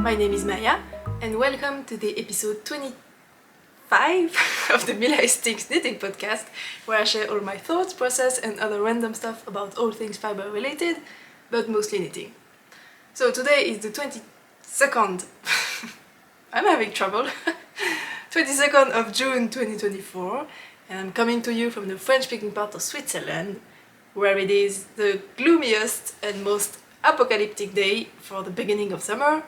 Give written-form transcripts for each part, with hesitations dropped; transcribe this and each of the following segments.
My name is Maya and welcome to the episode 25 of the Leela Tinks knitting podcast, where I share all my thoughts, process and other random stuff about all things fiber related, but mostly knitting. So today is the 22nd, I'm having trouble, 22nd of June 2024, and I'm coming to you from the French-speaking part of Switzerland, where it is the gloomiest and most apocalyptic day for the beginning of summer.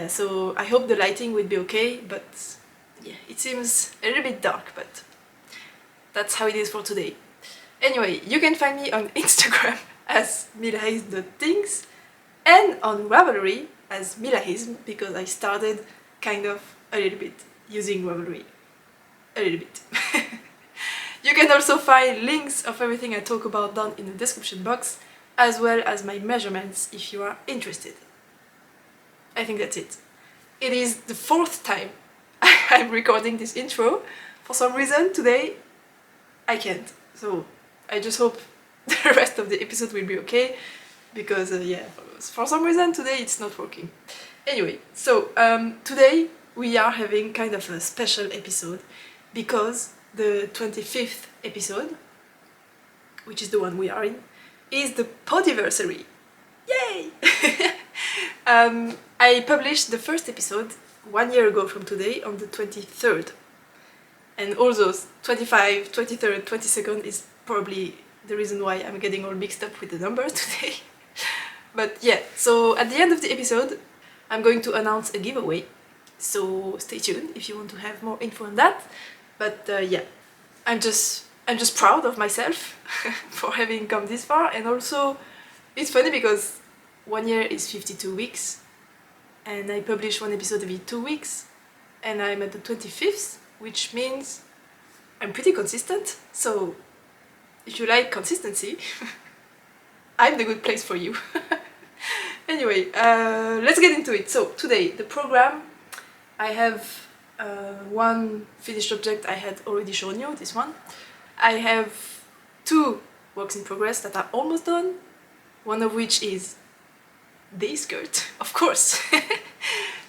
So I hope the lighting will be okay, but yeah, it seems a little bit dark, but that's how it is for today. Anyway, you can find me on Instagram as milahism.tinks and on Ravelry as milahism, because I started kind of a little bit using Ravelry. A little bit. You can also find links of everything I talk about down in the description box, as well as my measurements if you are interested. I think that's it. It is the 4th time I'm recording this intro. For some reason today I can't. So I just hope the rest of the episode will be okay, because for some reason today it's not working. Anyway, so today we are having kind of a special episode, because the 25th episode, which is the one we are in, is the podiversary. Yay! I published the first episode 1 year ago from today on the 23rd. And all those 25, 23rd, 22nd is probably the reason why I'm getting all mixed up with the numbers today. But yeah, so at the end of the episode I'm going to announce a giveaway. So stay tuned if you want to have more info on that. But yeah, I'm just proud of myself for having come this far. And also it's funny because 1 year is 52 weeks and I publish one episode every 2 weeks, and I'm at the 25th, which means I'm pretty consistent. So if you like consistency, I'm the good place for you. Anyway, let's get into it. So today, the program, I have one finished object I had already shown you, this one. I have 2 works in progress that are almost done, one of which is this skirt, of course.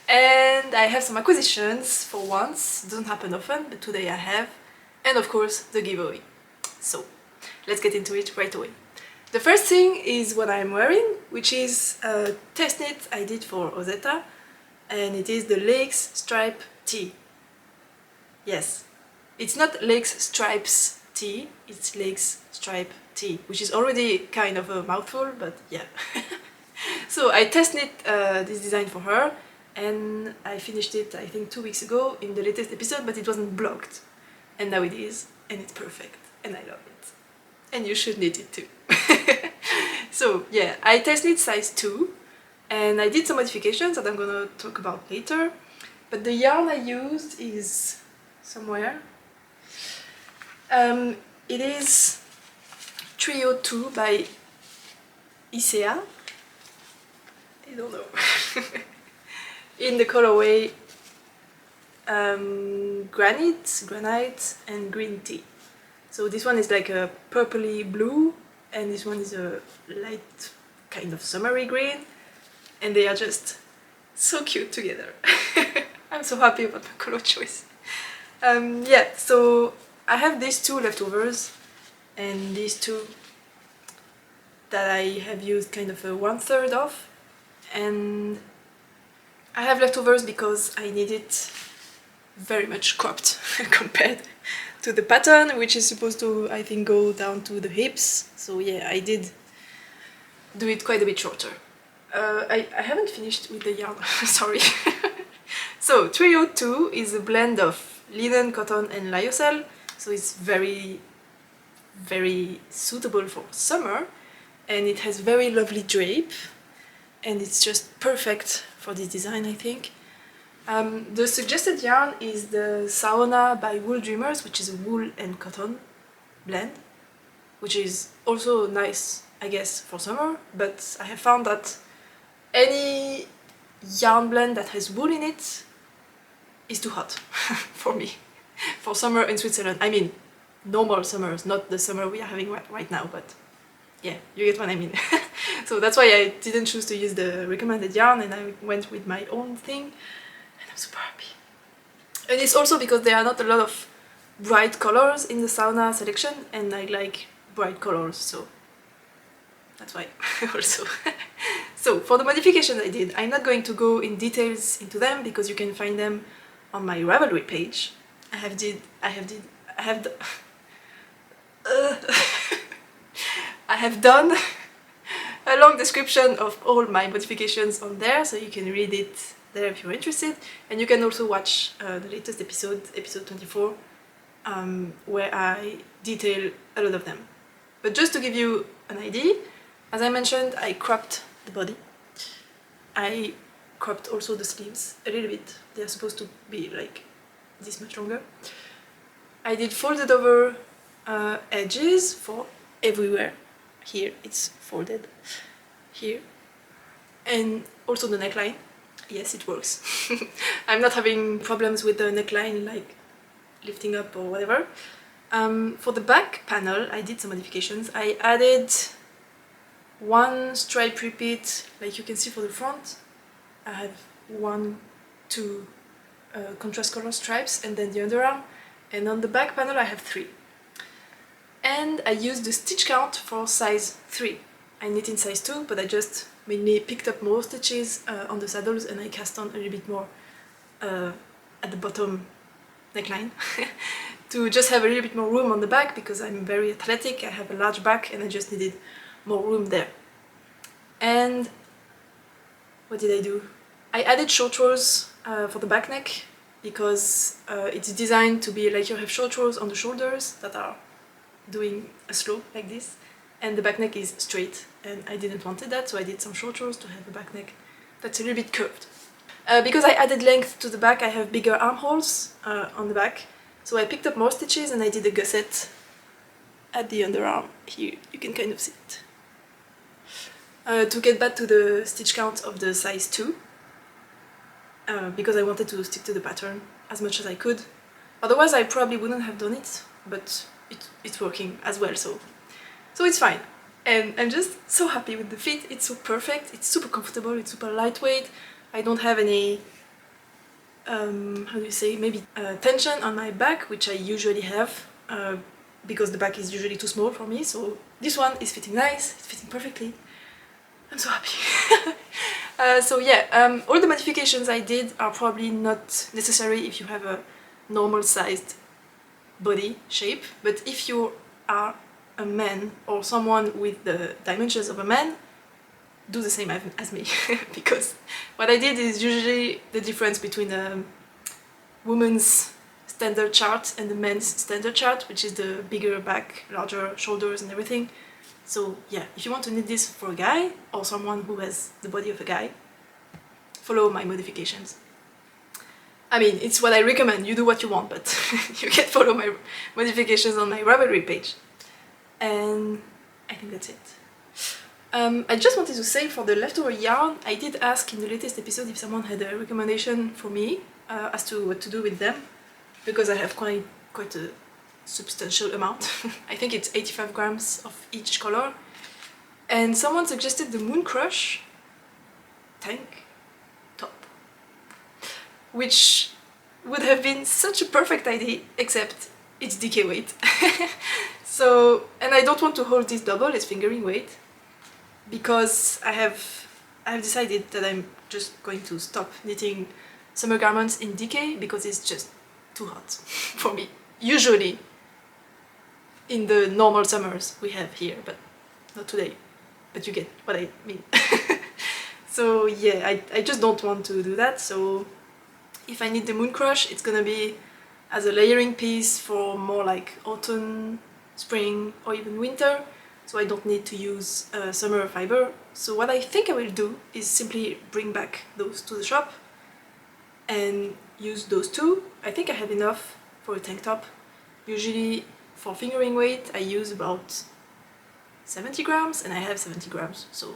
And I have some acquisitions for once. It doesn't happen often, but today I have. And of course the giveaway. So let's get into it right away. The first thing is what I'm wearing, which is a test knit I did for Ozetta, and it is the Legs Stripe tee. Yes, it's not Legs Stripes tee, it's Legs Stripe tee, which is already kind of a mouthful, but yeah. So I test knit this design for her, and I finished it I think 2 weeks ago in the latest episode, but it wasn't blocked. And now it is, and it's perfect, and I love it. And you should knit it too. So yeah, I test knit size 2, and I did some modifications that I'm gonna talk about later. But the yarn I used is somewhere. It is 302 by Isea. I don't know. In the colorway granite and green tea. So this one is like a purpley blue, and this one is a light kind of summery green, and they are just so cute together. I'm so happy about my color choice. Yeah, so I have these 2 leftovers, and these 2 that I have used kind of a 1/3 of, and I have leftovers because I need it very much cropped compared to the pattern, which is supposed to, I think, go down to the hips. So yeah, I did do it quite a bit shorter. I haven't finished with the yarn, sorry. So 302 is a blend of linen, cotton and lyocell, so it's very, very suitable for summer, and it has very lovely drape, and it's just perfect for this design, I think. The suggested yarn is the Saona by Wool Dreamers, which is a wool and cotton blend, which is also nice, I guess, for summer, but I have found that any yarn blend that has wool in it is too hot for me, for summer in Switzerland. I mean, normal summers, not the summer we are having right now, but yeah, you get what I mean. So that's why I didn't choose to use the recommended yarn and I went with my own thing, and I'm super happy. And it's also because there are not a lot of bright colors in the sauna selection, and I like bright colors, so that's why also. So for the modifications I did, I'm not going to go in details into them because you can find them on my Ravelry page. I have I have done a long description of all my modifications on there, so you can read it there if you're interested. And you can also watch the latest episode, episode 24, where I detail a lot of them. But just to give you an idea, as I mentioned, I cropped the body. I cropped also the sleeves a little bit. They're supposed to be like this much longer. I did folded over edges for everywhere. Here it's folded, here. And also the neckline. Yes, it works. I'm not having problems with the neckline, like lifting up or whatever. For the back panel, I did some modifications. I added one stripe repeat, like you can see for the front. I have 1, 2 contrast color stripes, and then the underarm. And on the back panel I have 3. And I used the stitch count for size 3. I knit in size 2, but I just mainly picked up more stitches on the saddles, and I cast on a little bit more at the bottom neckline to just have a little bit more room on the back, because I'm very athletic, I have a large back and I just needed more room there. And what did I do? I added short rows for the back neck, because it's designed to be like you have short rows on the shoulders that are doing a slope like this, and the back neck is straight, and I didn't want that, so I did some short rows to have a back neck that's a little bit curved. Because I added length to the back, I have bigger armholes on the back, so I picked up more stitches and I did a gusset at the underarm. Here you can kind of see it. To get back to the stitch count of the size 2, because I wanted to stick to the pattern as much as I could. Otherwise I probably wouldn't have done it, but it's working as well, so it's fine. And I'm just so happy with the fit. It's so perfect, it's super comfortable, it's super lightweight. I don't have any, how do you say, maybe tension on my back, which I usually have, because the back is usually too small for me, so this one is fitting nice, it's fitting perfectly. I'm so happy. So yeah, all the modifications I did are probably not necessary if you have a normal sized body shape, but if you are a man or someone with the dimensions of a man, do the same as me. Because what I did is usually the difference between a woman's standard chart and the men's standard chart, which is the bigger back, larger shoulders and everything. So yeah, if you want to knit this for a guy or someone who has the body of a guy, follow my modifications. I mean, it's what I recommend, you do what you want, but you can follow my modifications on my Ravelry page. And I think that's it. I just wanted to say, for the leftover yarn, I did ask in the latest episode if someone had a recommendation for me as to what to do with them, because I have quite a substantial amount. I think it's 85 grams of each color. And someone suggested the Moon Crush tank top, which would have been such a perfect idea, except it's DK weight. So, and I don't want to hold this double, it's fingering weight, because I have decided that I'm just going to stop knitting summer garments in DK because it's just too hot for me. Usually in the normal summers we have here, but not today. But you get what I mean. So yeah, I just don't want to do that. So if I need the Moon Crush, it's gonna be as a layering piece for more like autumn, spring, or even winter. So I don't need to use summer fiber. So what I think I will do is simply bring back those to the shop and use those two. I think I have enough for a tank top. Usually for fingering weight I use about 70 grams, and I have 70 grams, so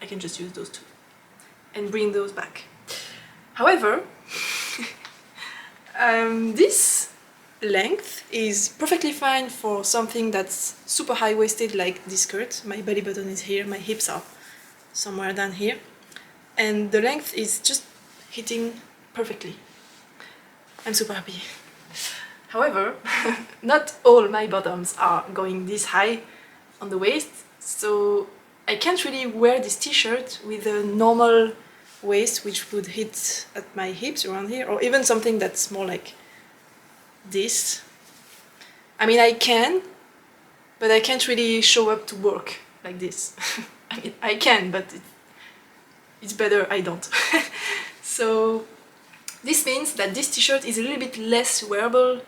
I can just use those two and bring those back. However, this length is perfectly fine for something that's super high-waisted like this skirt. My belly button is here, my hips are somewhere down here, and the length is just hitting perfectly. I'm super happy. However, not all my bottoms are going this high on the waist, so I can't really wear this t-shirt with a normal waist which would hit at my hips around here, or even something that's more like this. I mean, I can, but I can't really show up to work like this. I mean, I can, but it's better I don't. So this means that this t-shirt is a little bit less wearable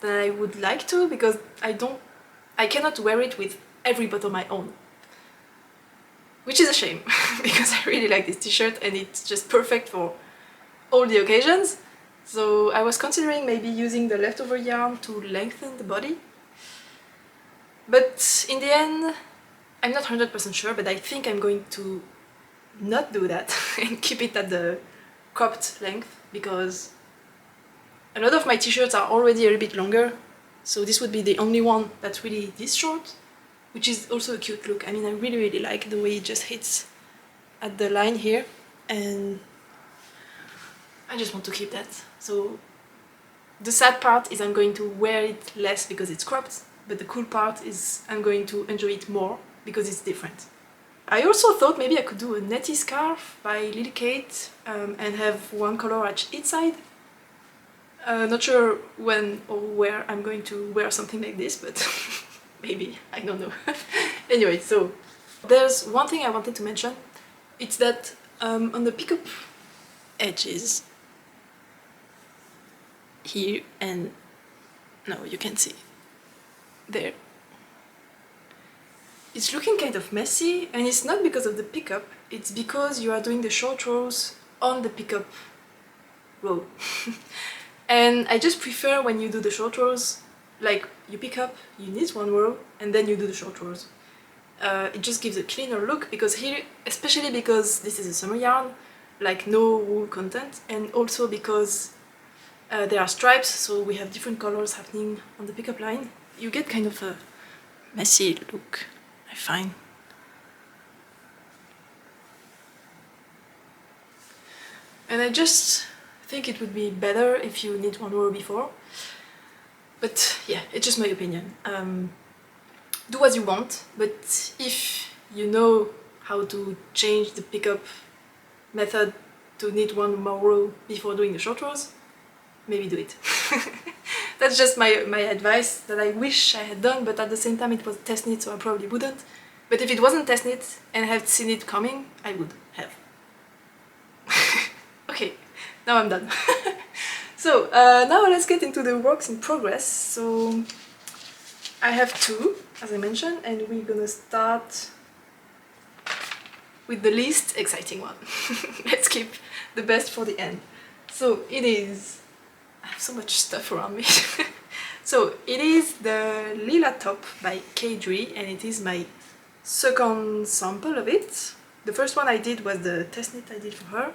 than I would like to, because I cannot wear it with every bottom I own. Which is a shame, because I really like this t-shirt and it's just perfect for all the occasions. So I was considering maybe using the leftover yarn to lengthen the body. But in the end, I'm not 100% sure, but I think I'm going to not do that and keep it at the cropped length, because a lot of my t-shirts are already a little bit longer, so this would be the only one that's really this short, which is also a cute look. I mean, I really like the way it just hits at the line here, and I just want to keep that. So the sad part is I'm going to wear it less because it's cropped, but the cool part is I'm going to enjoy it more because it's different. I also thought maybe I could do a netty scarf by Lily Kate and have one color at each side. Not sure when or where I'm going to wear something like this, but maybe, I don't know. Anyway, so there's one thing I wanted to mention. It's that on the pickup edges here, and no, you can't see there, it's looking kind of messy, and it's not because of the pickup, it's because you are doing the short rows on the pickup row. And I just prefer when you do the short rows, like you pick up, you knit one row, and then you do the short rows. It just gives a cleaner look, because here, especially because this is a summer yarn, like no wool content, and also because there are stripes, so we have different colors happening on the pickup line, you get kind of a messy look, I find. And I just think it would be better if you knit one row before. But yeah, it's just my opinion. Do as you want, but if you know how to change the pickup method to knit one more row before doing the short rows, maybe do it. That's just my advice that I wish I had done, but at the same time it was test knit, so I probably wouldn't. But if it wasn't test knit and I had seen it coming, I would have. Okay, now I'm done. So now let's get into the works in progress. So I have two, as I mentioned, and we're gonna start with the least exciting one. Let's keep the best for the end. So it is, I have so much stuff around me. So it is the Leela top by Caidree, and it is my second sample of it. The first one I did was the test knit I did for her.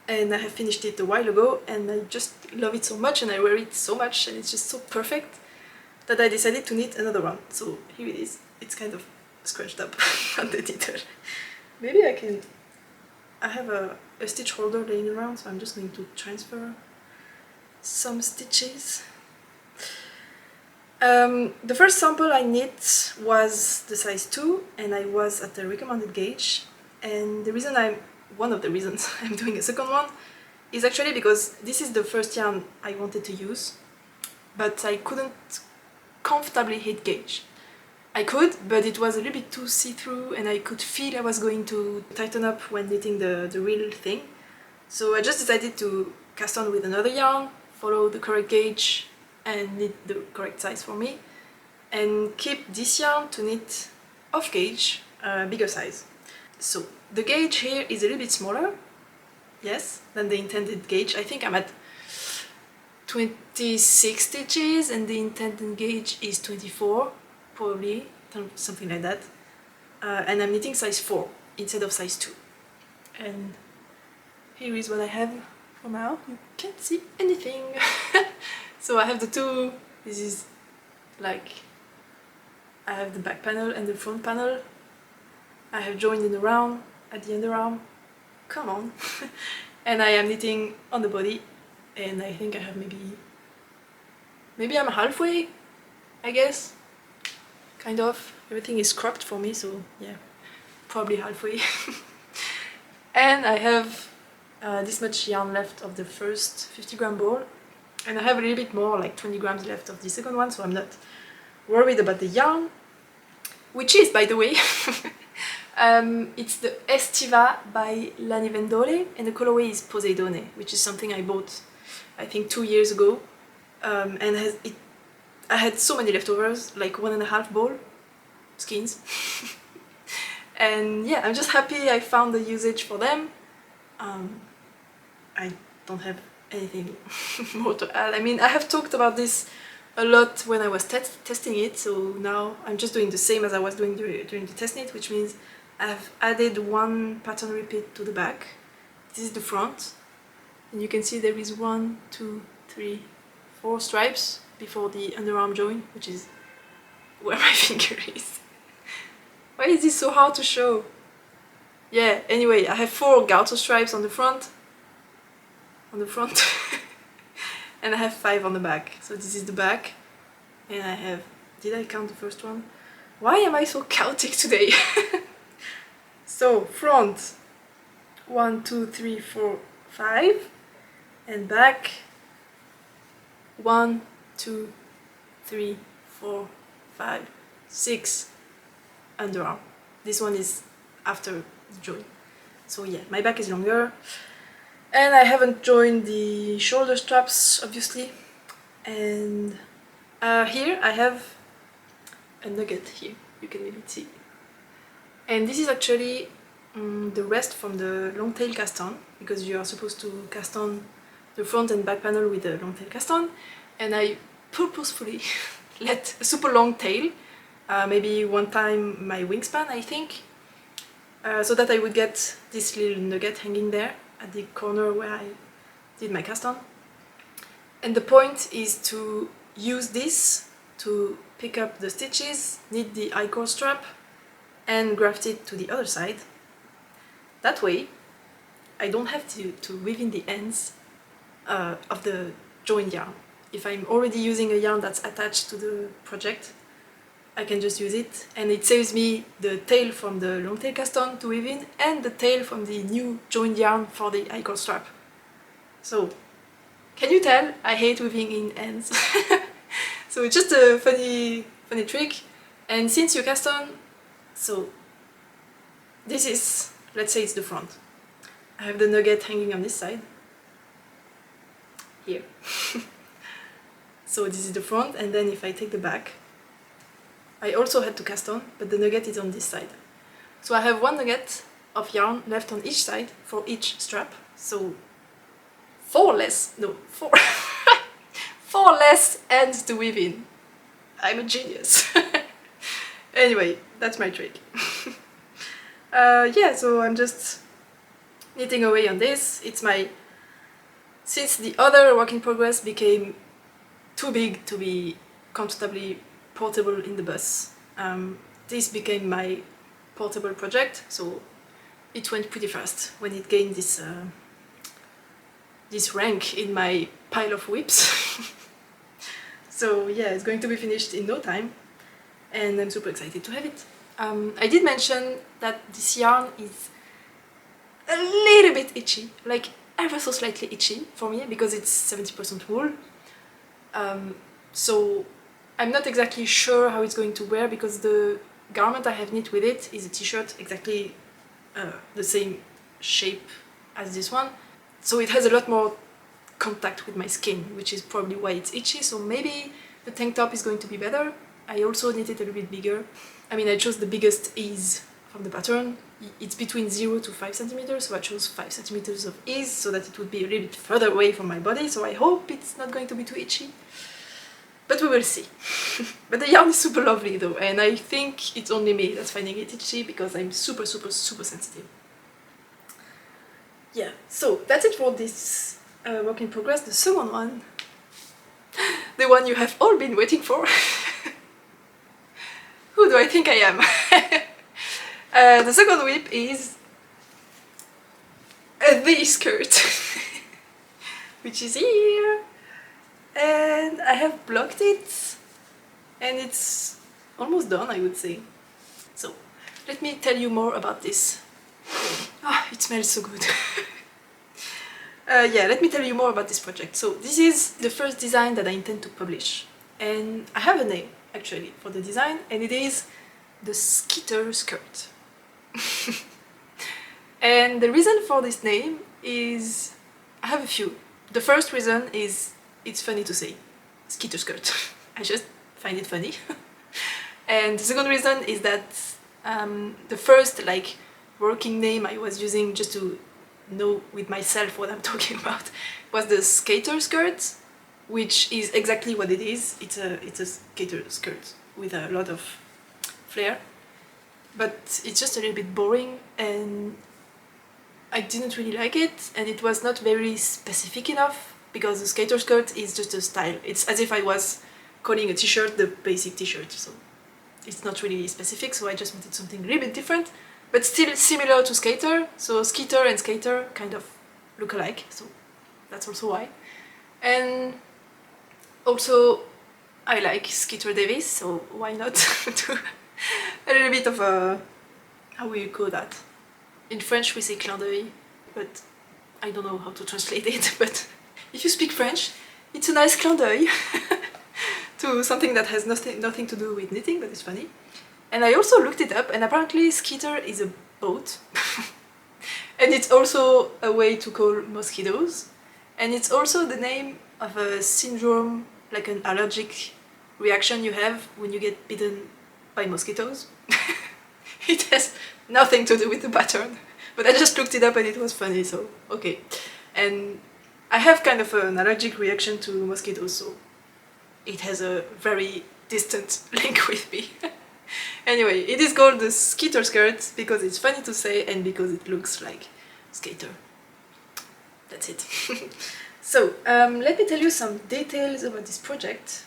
And I have finished it a while ago, and I just love it so much and I wear it so much, and it's just so perfect that I decided to knit another one. So here it is. It's kind of scratched up on the knitter. Maybe I have a stitch holder laying around, so I'm just going to transfer some stitches. The first sample I knit was the size 2, and I was at the recommended gauge, and one of the reasons I'm doing a second one is actually because this is the first yarn I wanted to use, but I couldn't comfortably hit gauge. I could, but it was a little bit too see-through, and I could feel I was going to tighten up when knitting the real thing. So I just decided to cast on with another yarn, follow the correct gauge, and knit the correct size for me, and keep this yarn to knit off gauge, bigger size. So the gauge here is a little bit smaller, yes, than the intended gauge. I think I'm at 26 stitches and the intended gauge is 24, probably, something like that. And I'm knitting size 4 instead of size 2. And here is what I have for now you can't see anything. So I have the two, this is like, I have the back panel and the front panel. I have joined in the round at the underarm, come on. And I am knitting on the body, and I think I have maybe I'm halfway, I guess, kind of. Everything is cropped for me, so yeah, probably halfway. And I have this much yarn left of the first 50-gram ball, and I have a little bit more, like 20 grams left of the second one, so I'm not worried about the yarn, which is, by the way, it's the Estiva by Lani Vendole, and the colorway is Poseidone, which is something I bought, I think, 2 years ago, and I had so many leftovers, like 1.5 ball skeins. And yeah, I'm just happy I found the usage for them. I don't have anything more to add. I mean, I have talked about this a lot when I was testing it, so now I'm just doing the same as I was doing during the test knit, which means I've added one pattern repeat to the back. This is the front, and you can see there is 1, 2, 3, 4 stripes before the underarm join, which is where my finger is. Why is this so hard to show? Yeah, anyway, I have 4 garter stripes on the front, and I have 5 on the back. So this is the back, and I have, did I count the first one? Why am I so chaotic today? So front, 1, 2, 3, 4, 5, and back, 1, 2, 3, 4, 5, 6 underarm. This one is after the join. So yeah, my back is longer, and I haven't joined the shoulder straps, obviously. And here I have a nugget here, you can maybe see. And this is actually the rest from the long tail cast on, because you are supposed to cast on the front and back panel with the long tail cast on, and I purposefully let a super long tail, maybe 1 time my wingspan, I think, so that I would get this little nugget hanging there at the corner where I did my cast on. And the point is to use this to pick up the stitches, knit the I-cord strap, and graft it to the other side. That way I don't have to weave in the ends of the joined yarn. If I'm already using a yarn that's attached to the project, I can just use it, and it saves me the tail from the long tail cast on to weave in, and the tail from the new joined yarn for the I-cord strap. So, can you tell I hate weaving in ends? So it's just a funny trick. And since you cast on, so this is, let's say it's the front. I have the nugget hanging on this side, here. So this is the front, and then if I take the back, I also had to cast on, but the nugget is on this side. So I have 1 nugget of yarn left on each side for each strap, so 4 less ends to weave in. I'm a genius. Anyway, that's my trick. Yeah, so I'm just knitting away on this. It's my, since the other work in progress became too big to be comfortably portable in the bus, this became my portable project, so it went pretty fast when it gained this this rank in my pile of whips. So yeah, it's going to be finished in no time, and I'm super excited to have it. I did mention that this yarn is a little bit itchy, like ever so slightly itchy for me, because it's 70% wool. So I'm not exactly sure how it's going to wear, because the garment I have knit with it is a t-shirt exactly the same shape as this one. So it has a lot more contact with my skin, which is probably why it's itchy, so maybe the tank top is going to be better. I also knit it a little bit bigger. I mean, I chose the biggest ease from the pattern. It's between 0 to 5 centimeters, so I chose 5 centimeters of ease so that it would be a little bit further away from my body, so I hope it's not going to be too itchy. But we will see. But the yarn is super lovely though, and I think it's only me that's finding it itchy, because I'm super sensitive. Yeah, so that's it for this work in progress. The second one, the one you have all been waiting for. Who do I think I am? The second whip is the skirt, which is here, and I have blocked it, and it's almost done, I would say. So let me tell you more about this. Ah, it smells so good. Yeah, let me tell you more about this project. So this is the first design that I intend to publish, and I have a name actually for the design, and it is the Skeeter Skirt. And the reason for this name is, I have a few. The first reason is it's funny to say Skeeter Skirt. I just find it funny. And the second reason is that the first like working name I was using just to know with myself what I'm talking about was the Skater Skirt, which is exactly what it is. It's a skater skirt with a lot of flair, but it's just a little bit boring and I didn't really like it, and it was not very specific enough because the skater skirt is just a style. It's as if I was calling a t-shirt the basic t-shirt, so it's not really specific, so I just wanted something a little bit different, but still similar to skater. So Skeeter and skater kind of look alike, so that's also why. And also I like Skeeter Davis, so why not do a little bit of a, how will you call that? In French we say clin d'œil, but I don't know how to translate it, but if you speak French, it's a nice clin d'œil to something that has nothing to do with knitting, but it's funny. And I also looked it up, and apparently Skeeter is a boat. And it's also a way to call mosquitoes. And it's also the name of a syndrome, like an allergic reaction you have when you get bitten by mosquitoes. It has nothing to do with the pattern, but I just looked it up and it was funny, so okay. And I have kind of an allergic reaction to mosquitoes, so it has a very distant link with me. Anyway, it is called the Skeeter Skirt because it's funny to say and because it looks like skater. That's it. So, let me tell you some details about this project.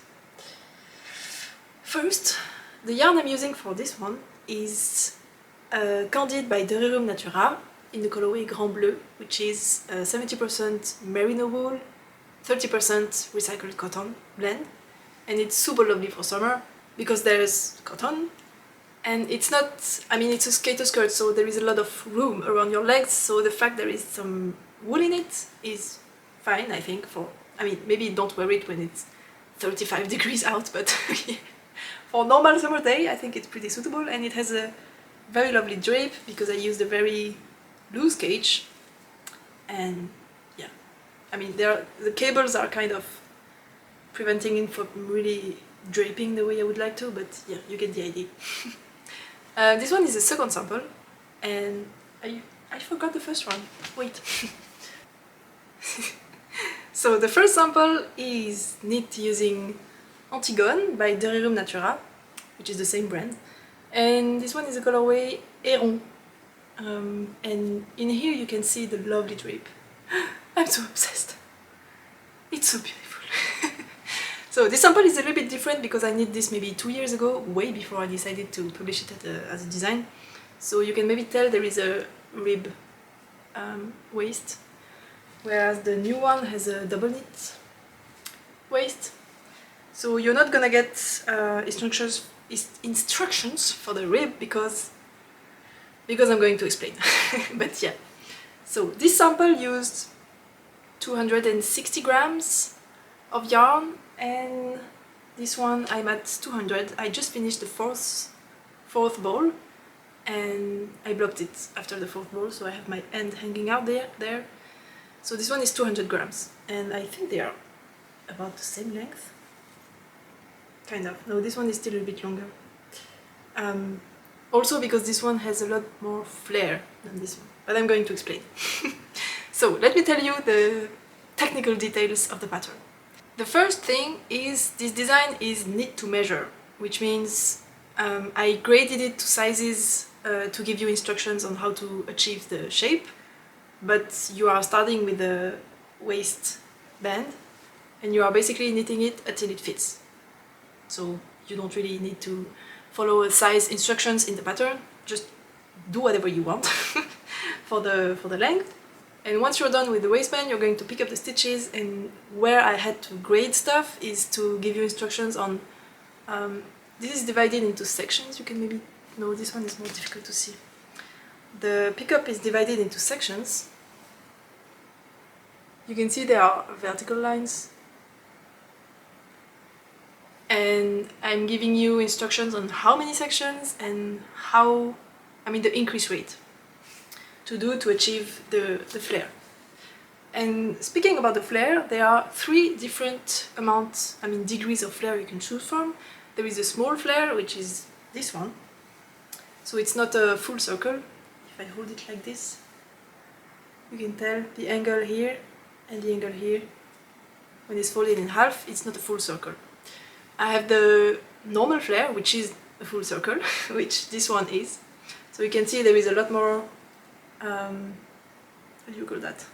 First, the yarn I'm using for this one is Candide by Derirum Natura in the colorway Grand Bleu, which is 70% merino wool, 30% recycled cotton blend, and it's super lovely for summer because there's cotton and it's not, I mean, it's a skater skirt, so there is a lot of room around your legs, so the fact there is some wool in it is fine, I think. For, I mean, maybe don't wear it when it's 35 degrees out, but for normal summer day I think it's pretty suitable, and it has a very lovely drape because I used a very loose gauge, and yeah, I mean the cables are kind of preventing it from really draping the way I would like to, but yeah, you get the idea. This one is the second sample, and I forgot the first one. Wait. So the first sample is knit using Antigone by Derirum Natura, which is the same brand. And this one is the colorway Héron. And in here you can see the lovely drape. I'm so obsessed. It's so beautiful. So this sample is a little bit different because I knit this maybe 2 years ago, way before I decided to publish it as a design. So you can maybe tell there is a rib waist, whereas the new one has a double knit waist. So you're not gonna get instructions for the rib because I'm going to explain. But yeah, so this sample used 260 grams of yarn, and this one I'm at 200. I just finished the fourth ball and I blocked it after the fourth ball, so I have my end hanging out there. So this one is 200 grams, and I think they are about the same length. Kind of. No, this one is still a bit longer. Also because this one has a lot more flair than this one, but I'm going to explain. So let me tell you the technical details of the pattern. The first thing is this design is knit to measure, which means I graded it to sizes to give you instructions on how to achieve the shape, but you are starting with the waistband, and you are basically knitting it until it fits. So you don't really need to follow size instructions in the pattern, just do whatever you want for the length. And once you're done with the waistband, you're going to pick up the stitches, and where I had to grade stuff is to give you instructions on this is divided into sections. You can maybe, no, this one is more difficult to see. The pickup is divided into sections. You can see there are vertical lines, and I'm giving you instructions on how many sections and how, the increase rate to do to achieve the flare. And speaking about the flare, there are 3 different degrees of flare you can choose from. There is a small flare, which is this one. So it's not a full circle. If I hold it like this, you can tell the angle here and the angle here. When it's folded in half, it's not a full circle. I have the normal flare, which is a full circle, which this one is. So you can see there is a lot more, how do you call that?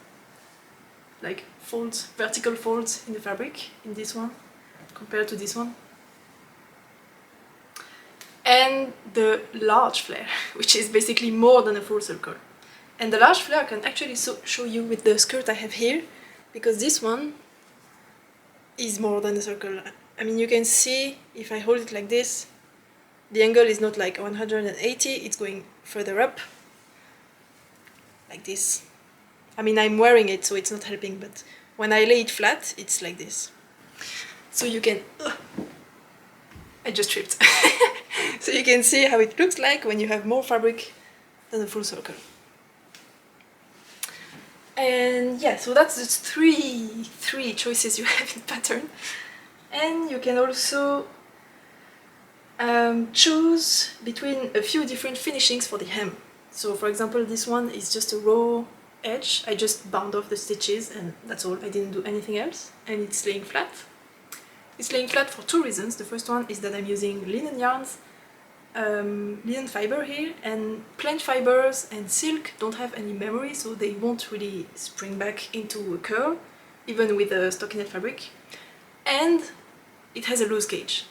Like folds, vertical folds in the fabric in this one compared to this one. And the large flare, which is basically more than a full circle. And the large flare I can actually show you with the skirt I have here, because this one is more than a circle. You can see if I hold it like this, the angle is not like 180, it's going further up, like this. I'm wearing it, so it's not helping, but when I lay it flat, it's like this. So you can... I just tripped. So you can see how it looks like when you have more fabric than a full circle. And yeah, so that's just three choices you have in pattern. And you can also choose between a few different finishings for the hem. So for example, this one is just a raw edge. I just bound off the stitches and that's all. I didn't do anything else. And it's laying flat. It's laying flat for 2 reasons. The first one is that I'm using linen yarns, linen fiber here, and plant fibers and silk don't have any memory, so they won't really spring back into a curl, even with a stockinette fabric. And it has a loose gauge.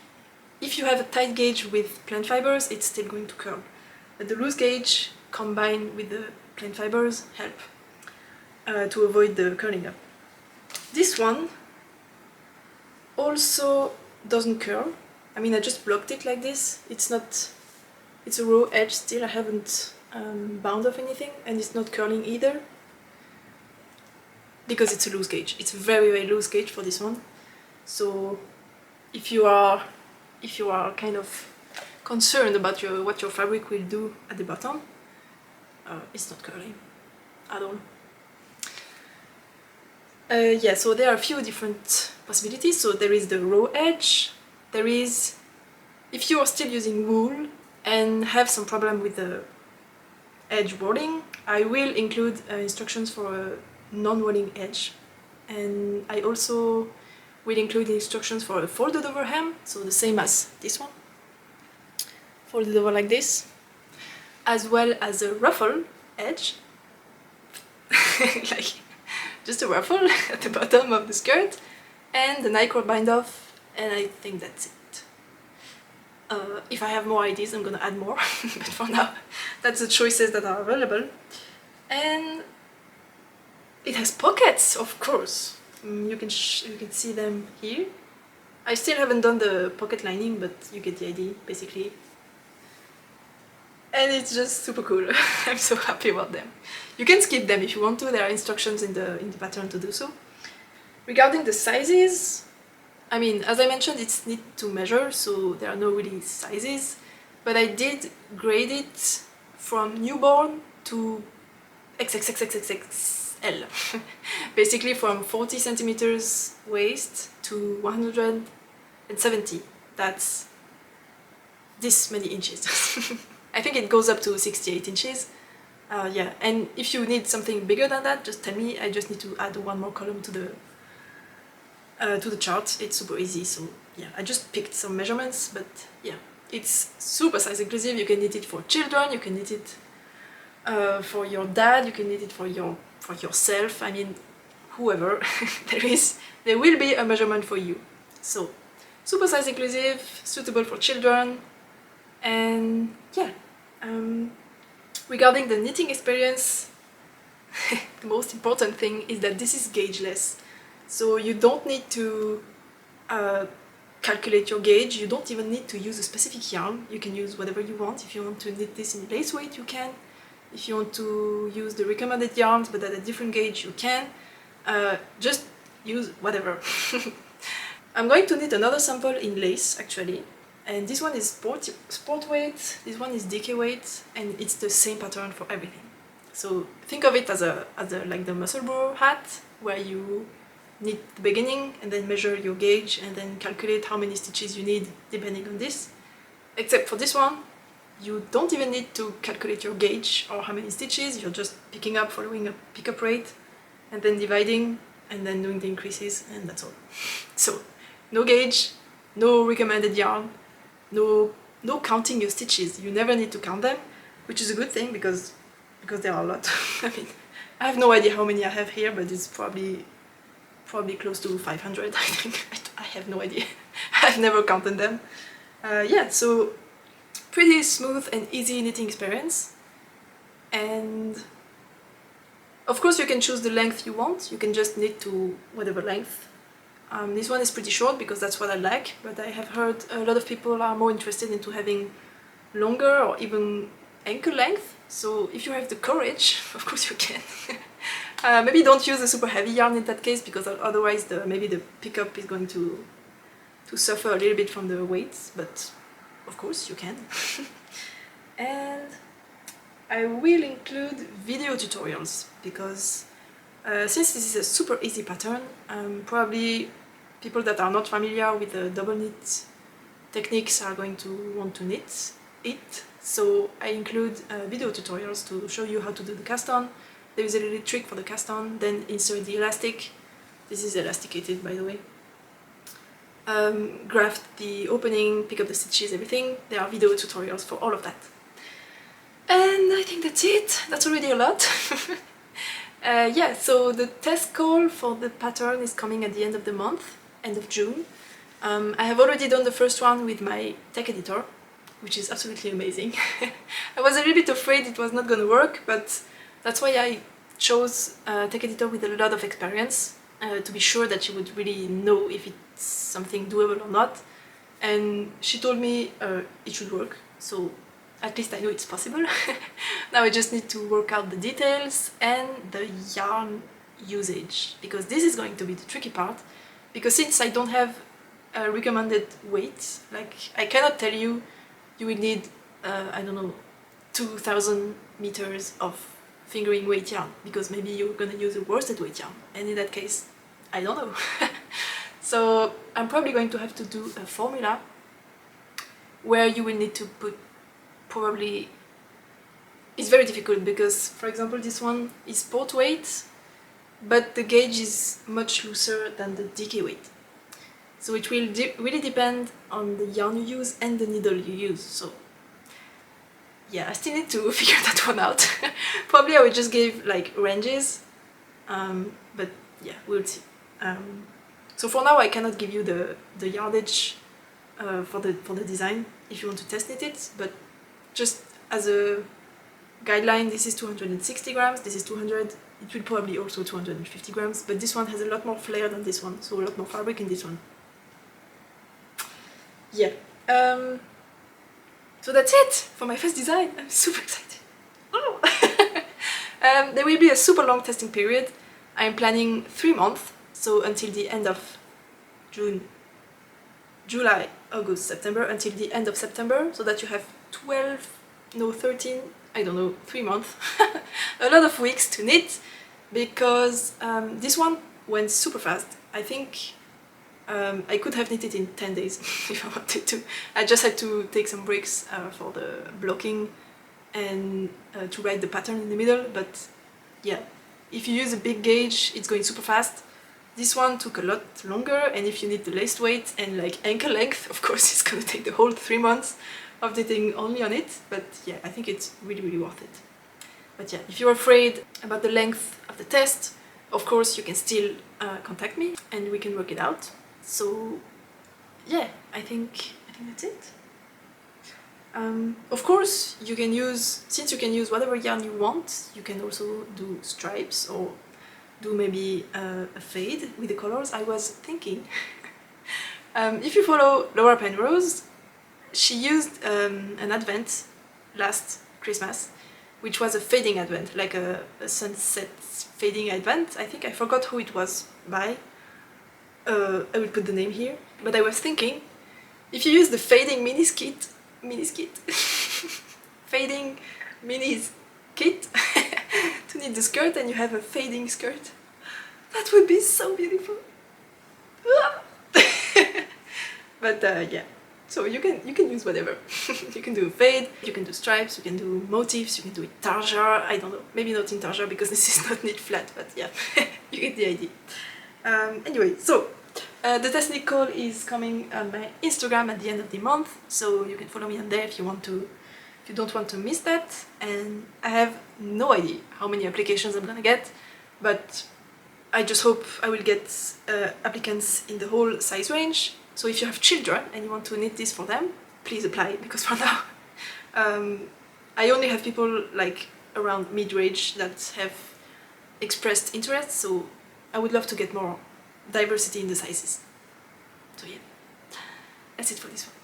If you have a tight gauge with plant fibers, it's still going to curl. But the loose gauge combined with the plant fibers help to avoid the curling up. This one also doesn't curl. I just blocked it like this. It's a raw edge still. I haven't bound off anything, and it's not curling either because it's a loose gauge. It's a very, very loose gauge for this one. So if you are kind of concerned about what your fabric will do at the bottom, it's not curling at all. Yeah, so there are a few different possibilities. So there is the raw edge. There is, if you are still using wool and have some problem with the edge rolling, I will include instructions for a non-rolling edge. And I also will include instructions for a folded over hem, so the same as this one. Folded over like this. As well as a ruffle edge. Like just a ruffle at the bottom of the skirt. And the Nycor bind off, and I think that's it. If I have more ideas, I'm gonna add more, but for now, that's the choices that are available. And it has pockets, of course. You can see them here. I still haven't done the pocket lining, but you get the idea, basically. And it's just super cool. I'm so happy about them. You can skip them if you want to. There are instructions in the pattern to do so. Regarding the sizes, as I mentioned, it's neat to measure, so there are no really sizes. But I did grade it from newborn to XXXXXL. Basically from 40 centimeters waist to 170. That's this many inches. I think it goes up to 68 inches. Yeah, and if you need something bigger than that, just tell me. I just need to add one more column to the chart. It's super easy, so yeah, I just picked some measurements, but yeah, it's super size inclusive. You can knit it for children, you can knit it for your dad, you can knit it for yourself. whoever, there will be a measurement for you. So super size inclusive, suitable for children, and yeah. Regarding the knitting experience, the most important thing is that this is gaugeless. So you don't need to calculate your gauge, you don't even need to use a specific yarn. You can use whatever you want. If you want to knit this in lace weight, you can. If you want to use the recommended yarns but at a different gauge, you can. Just use whatever. I'm going to knit another sample in lace actually, and this one is sport weight, this one is DK weight, and it's the same pattern for everything. So think of it as like the muscle bro hat, where you knit the beginning and then measure your gauge and then calculate how many stitches you need depending on this. Except for this one, you don't even need to calculate your gauge or how many stitches, you're just picking up following a pickup rate and then dividing and then doing the increases, and that's all. So no gauge, no recommended yarn, no counting your stitches. You never need to count them, which is a good thing because there are a lot. I mean, I have no idea how many I have here, but it's probably close to 500, I think. I have no idea. I've never counted them. Yeah, so pretty smooth and easy knitting experience. And of course you can choose the length you want. You can just knit to whatever length. This one is pretty short because that's what I like, but I have heard a lot of people are more interested into having longer or even ankle length. So if you have the courage, of course you can. Maybe don't use a super heavy yarn in that case, because otherwise maybe the pickup is going to suffer a little bit from the weights, but of course you can. And I will include video tutorials because since this is a super easy pattern, probably people that are not familiar with the double knit techniques are going to want to knit it. So I include video tutorials to show you how to do the cast on. There is a little trick for the cast on, then insert the elastic. This is elasticated, by the way. Graft the opening, pick up the stitches, everything. There are video tutorials for all of that. And I think that's it. That's already a lot. Yeah, so the test call for the pattern is coming at the end of the month, end of June. I have already done the first one with my tech editor, which is absolutely amazing. I was a little bit afraid it was not going to work, but that's why I chose a tech editor with a lot of experience, to be sure that she would really know if it's something doable or not. And she told me it should work, so at least I know it's possible. Now I just need to work out the details and the yarn usage, because this is going to be the tricky part, because since I don't have a recommended weight, like I cannot tell you you will need, I don't know, 2000 meters of fingering weight yarn, because maybe you're gonna use a worsted weight yarn, and in that case, I don't know. So I'm probably going to have to do a formula where you will need to put probably... It's very difficult because, for example, this one is sport weight, but the gauge is much looser than the DK weight. So it will really depend on the yarn you use and the needle you use. So yeah, I still need to figure that one out. Probably I will just give like ranges, but yeah, we'll see. So for now I cannot give you the yardage for the design if you want to test knit it, but just as a guideline, this is 260 grams, this is 200, it will probably also 250 grams, but this one has a lot more flair than this one, so a lot more fabric in this one. Yeah, so that's it for my first design. I'm super excited. Oh. There will be a super long testing period. I'm planning 3 months, so until the end of June, July, August, September, until the end of September, so that you have 13, I don't know, 3 months. A lot of weeks to knit, because this one went super fast. I think I could have knitted in 10 days if I wanted to. I just had to take some breaks for the blocking and to write the pattern in the middle, but yeah, if you use a big gauge, it's going super fast. This one took a lot longer, and if you need the lace weight and like ankle length, of course it's gonna take the whole 3 months of knitting only on it, but yeah, I think it's really, really worth it. But yeah, if you're afraid about the length of the test, of course, you can still contact me and we can work it out. So yeah, I think that's it. Of course, you can use, since you can use whatever yarn you want, you can also do stripes or do maybe a fade with the colors. I was thinking, if you follow Laura Penrose, she used an advent last Christmas, which was a fading advent, like a sunset fading advent. I think I forgot who it was by. I will put the name here. But I was thinking, if you use the fading fading minis kit to knit the skirt, and you have a fading skirt, that would be so beautiful. But yeah, so you can use whatever. You can do a fade, you can do stripes, you can do motifs, you can do it tarja. I don't know, maybe not in tarja because this is not knit flat, but yeah, you get the idea. Anyway, so the test knit call is coming on my Instagram at the end of the month, so you can follow me on there if you want to, if you don't want to miss that. And I have no idea how many applications I'm gonna get, but I just hope I will get applicants in the whole size range. So if you have children and you want to knit this for them, please apply, because for now I only have people like around mid-range that have expressed interest, so I would love to get more diversity in the sizes. So yeah, that's it for this one.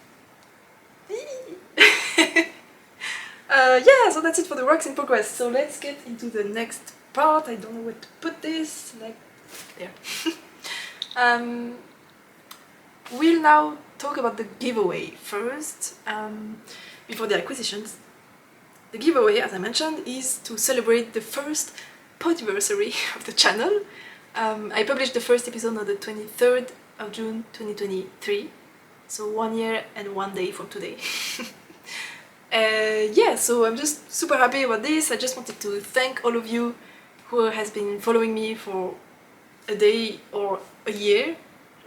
Yeah, so that's it for the works in progress. So let's get into the next part. I don't know where to put this, like there. We'll now talk about the giveaway first, before the acquisitions. The giveaway, as I mentioned, is to celebrate the first podiversary of the channel. I published the first episode on the 23rd of June 2023, so 1 year and 1 day from today. Yeah, so I'm just super happy about this. I just wanted to thank all of you who has been following me for a day or a year.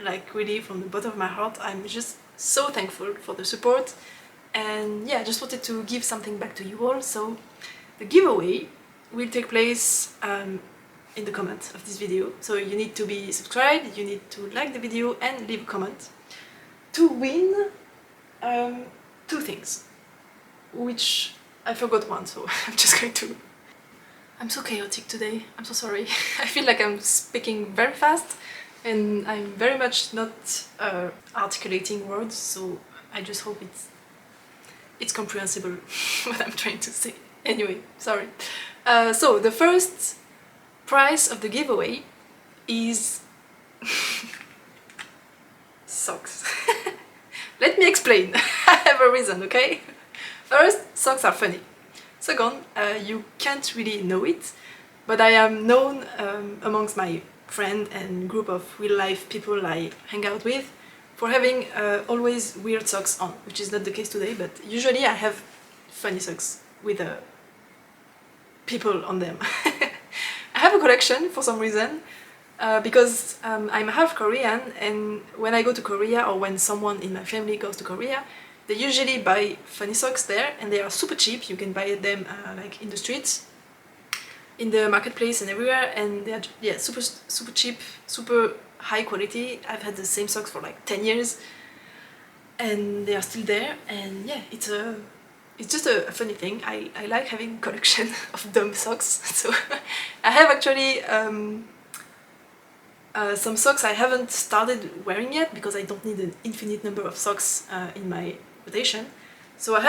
Like really from the bottom of my heart, I'm just so thankful for the support. And yeah, I just wanted to give something back to you all. So the giveaway will take place in the comments of this video. So you need to be subscribed, you need to like the video and leave a comment to win two things, which I forgot one, so I'm just going to... I'm so chaotic today, I'm so sorry. I feel like I'm speaking very fast and I'm very much not articulating words, so I just hope it's comprehensible what I'm trying to say. Anyway, sorry. So the first prize of the giveaway is socks. Let me explain. I have a reason, okay? First, socks are funny. Second, you can't really know it, but I am known amongst my friend and group of real-life people I hang out with for having always weird socks on, which is not the case today, but usually I have funny socks with people on them. I have a collection for some reason, because I'm half Korean, and when I go to Korea or when someone in my family goes to Korea, they usually buy funny socks there, and they are super cheap. You can buy them like in the streets, in the marketplace and everywhere, and they're, yeah, super cheap, super high quality. I've had the same socks for like 10 years and they are still there, and yeah, it's just a funny thing. I like having a collection of dumb socks. So I have actually some socks I haven't started wearing yet because I don't need an infinite number of socks in my rotation. So I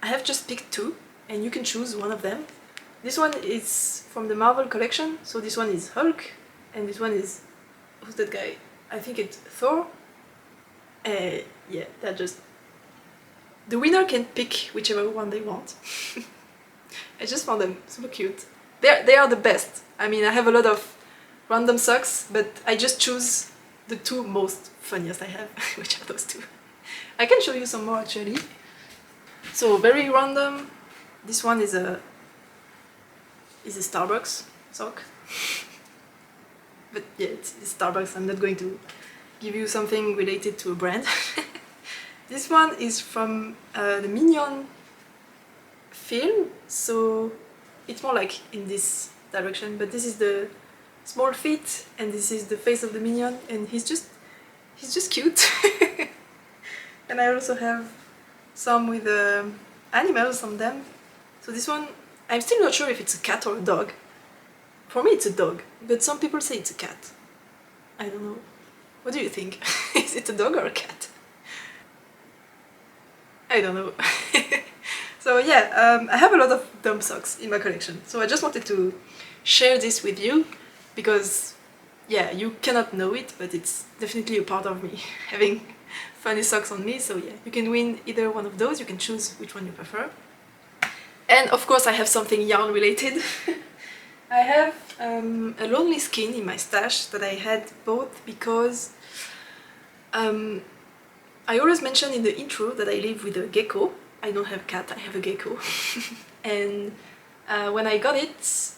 have just picked two, and you can choose one of them. This one is from the Marvel collection, so this one is Hulk, and this one is, who's that guy? I think it's Thor. Yeah, they're just... The winner can pick whichever one they want. I just found them super cute. They are the best. I mean, I have a lot of random socks, but I just choose the two most funniest I have, which are those two. I can show you some more actually. So very random. This one is a Starbucks sock. But yeah, it's Starbucks. I'm not going to give you something related to a brand. This one is from the Minion film, so it's more like in this direction, but this is the small feet, and this is the face of the minion, and he's just cute. And I also have some with animals on them. So this one, I'm still not sure if it's a cat or a dog. For me it's a dog, but some people say it's a cat. I don't know. What do you think? Is it a dog or a cat? I don't know. So yeah, I have a lot of dumb socks in my collection. So I just wanted to share this with you because yeah, you cannot know it, but it's definitely a part of me, having funny socks on me. So yeah, you can win either one of those, you can choose which one you prefer. And of course I have something yarn related. I have a lonely skin in my stash that I had both because I always mention in the intro that I live with a gecko. I don't have a cat, I have a gecko. And when I got it,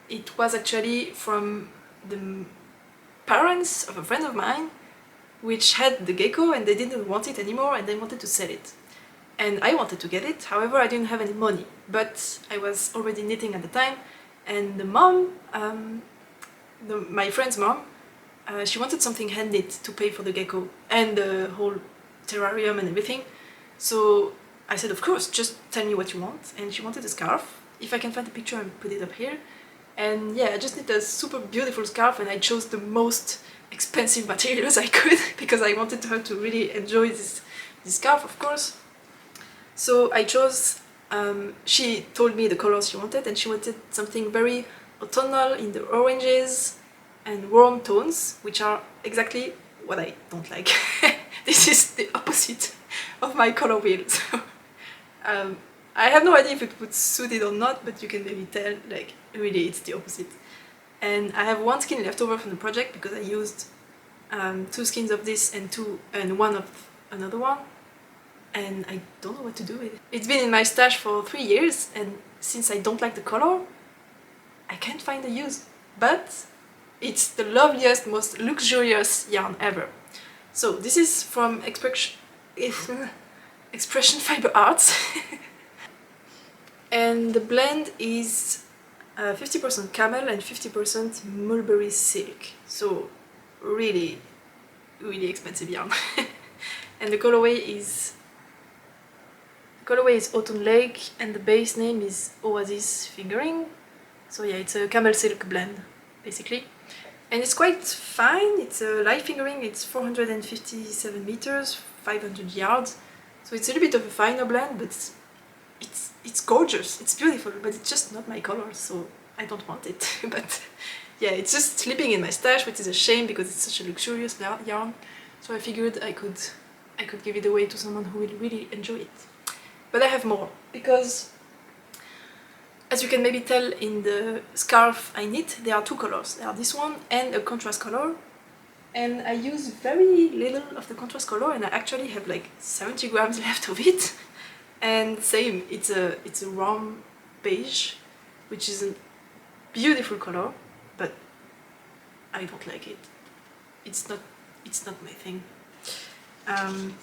it was actually from the parents of a friend of mine, which had the gecko and they didn't want it anymore and they wanted to sell it. And I wanted to get it, however I didn't have any money, but I was already knitting at the time, and the mom, my friend's mom, she wanted something hand knit to pay for the gecko and the whole terrarium and everything. So I said, of course, just tell me what you want. And she wanted a scarf. If I can find a picture and put it up here. And yeah, I just knit a super beautiful scarf, and I chose the most expensive materials I could because I wanted her to really enjoy this scarf, of course. So I chose, she told me the colors she wanted, and she wanted something very autumnal in the oranges and warm tones, which are exactly what I don't like. This is the opposite of my color wheel. So, I have no idea if it would suit it or not, but you can maybe tell, like, really it's the opposite. And I have one skin left over from the project because I used 2 skins of this and one of another one, and I don't know what to do with it. It's been in my stash for 3 years, and since I don't like the color, I can't find a use. But it's the loveliest, most luxurious yarn ever. So this is from Expression Fiber Arts. And the blend is 50% camel and 50% mulberry silk. So really, really expensive yarn. And the colorway is Autumn Lake, and the base name is Oasis Fingering. So yeah, it's a camel silk blend, basically. And it's quite fine. It's a light fingering, it's 457 meters, 500 yards. So it's a little bit of a finer blend, but it's gorgeous, it's beautiful, but it's just not my color, so I don't want it. But yeah, it's just slipping in my stash, which is a shame because it's such a luxurious yarn. So I figured I could give it away to someone who will really enjoy it. But I have more, because as you can maybe tell in the scarf I knit, there are 2 colors. There are this one and a contrast color. And I use very little of the contrast color, and I actually have like 70 grams left of it. And same, it's a warm beige, which is a beautiful color, but I don't like it. It's not my thing. And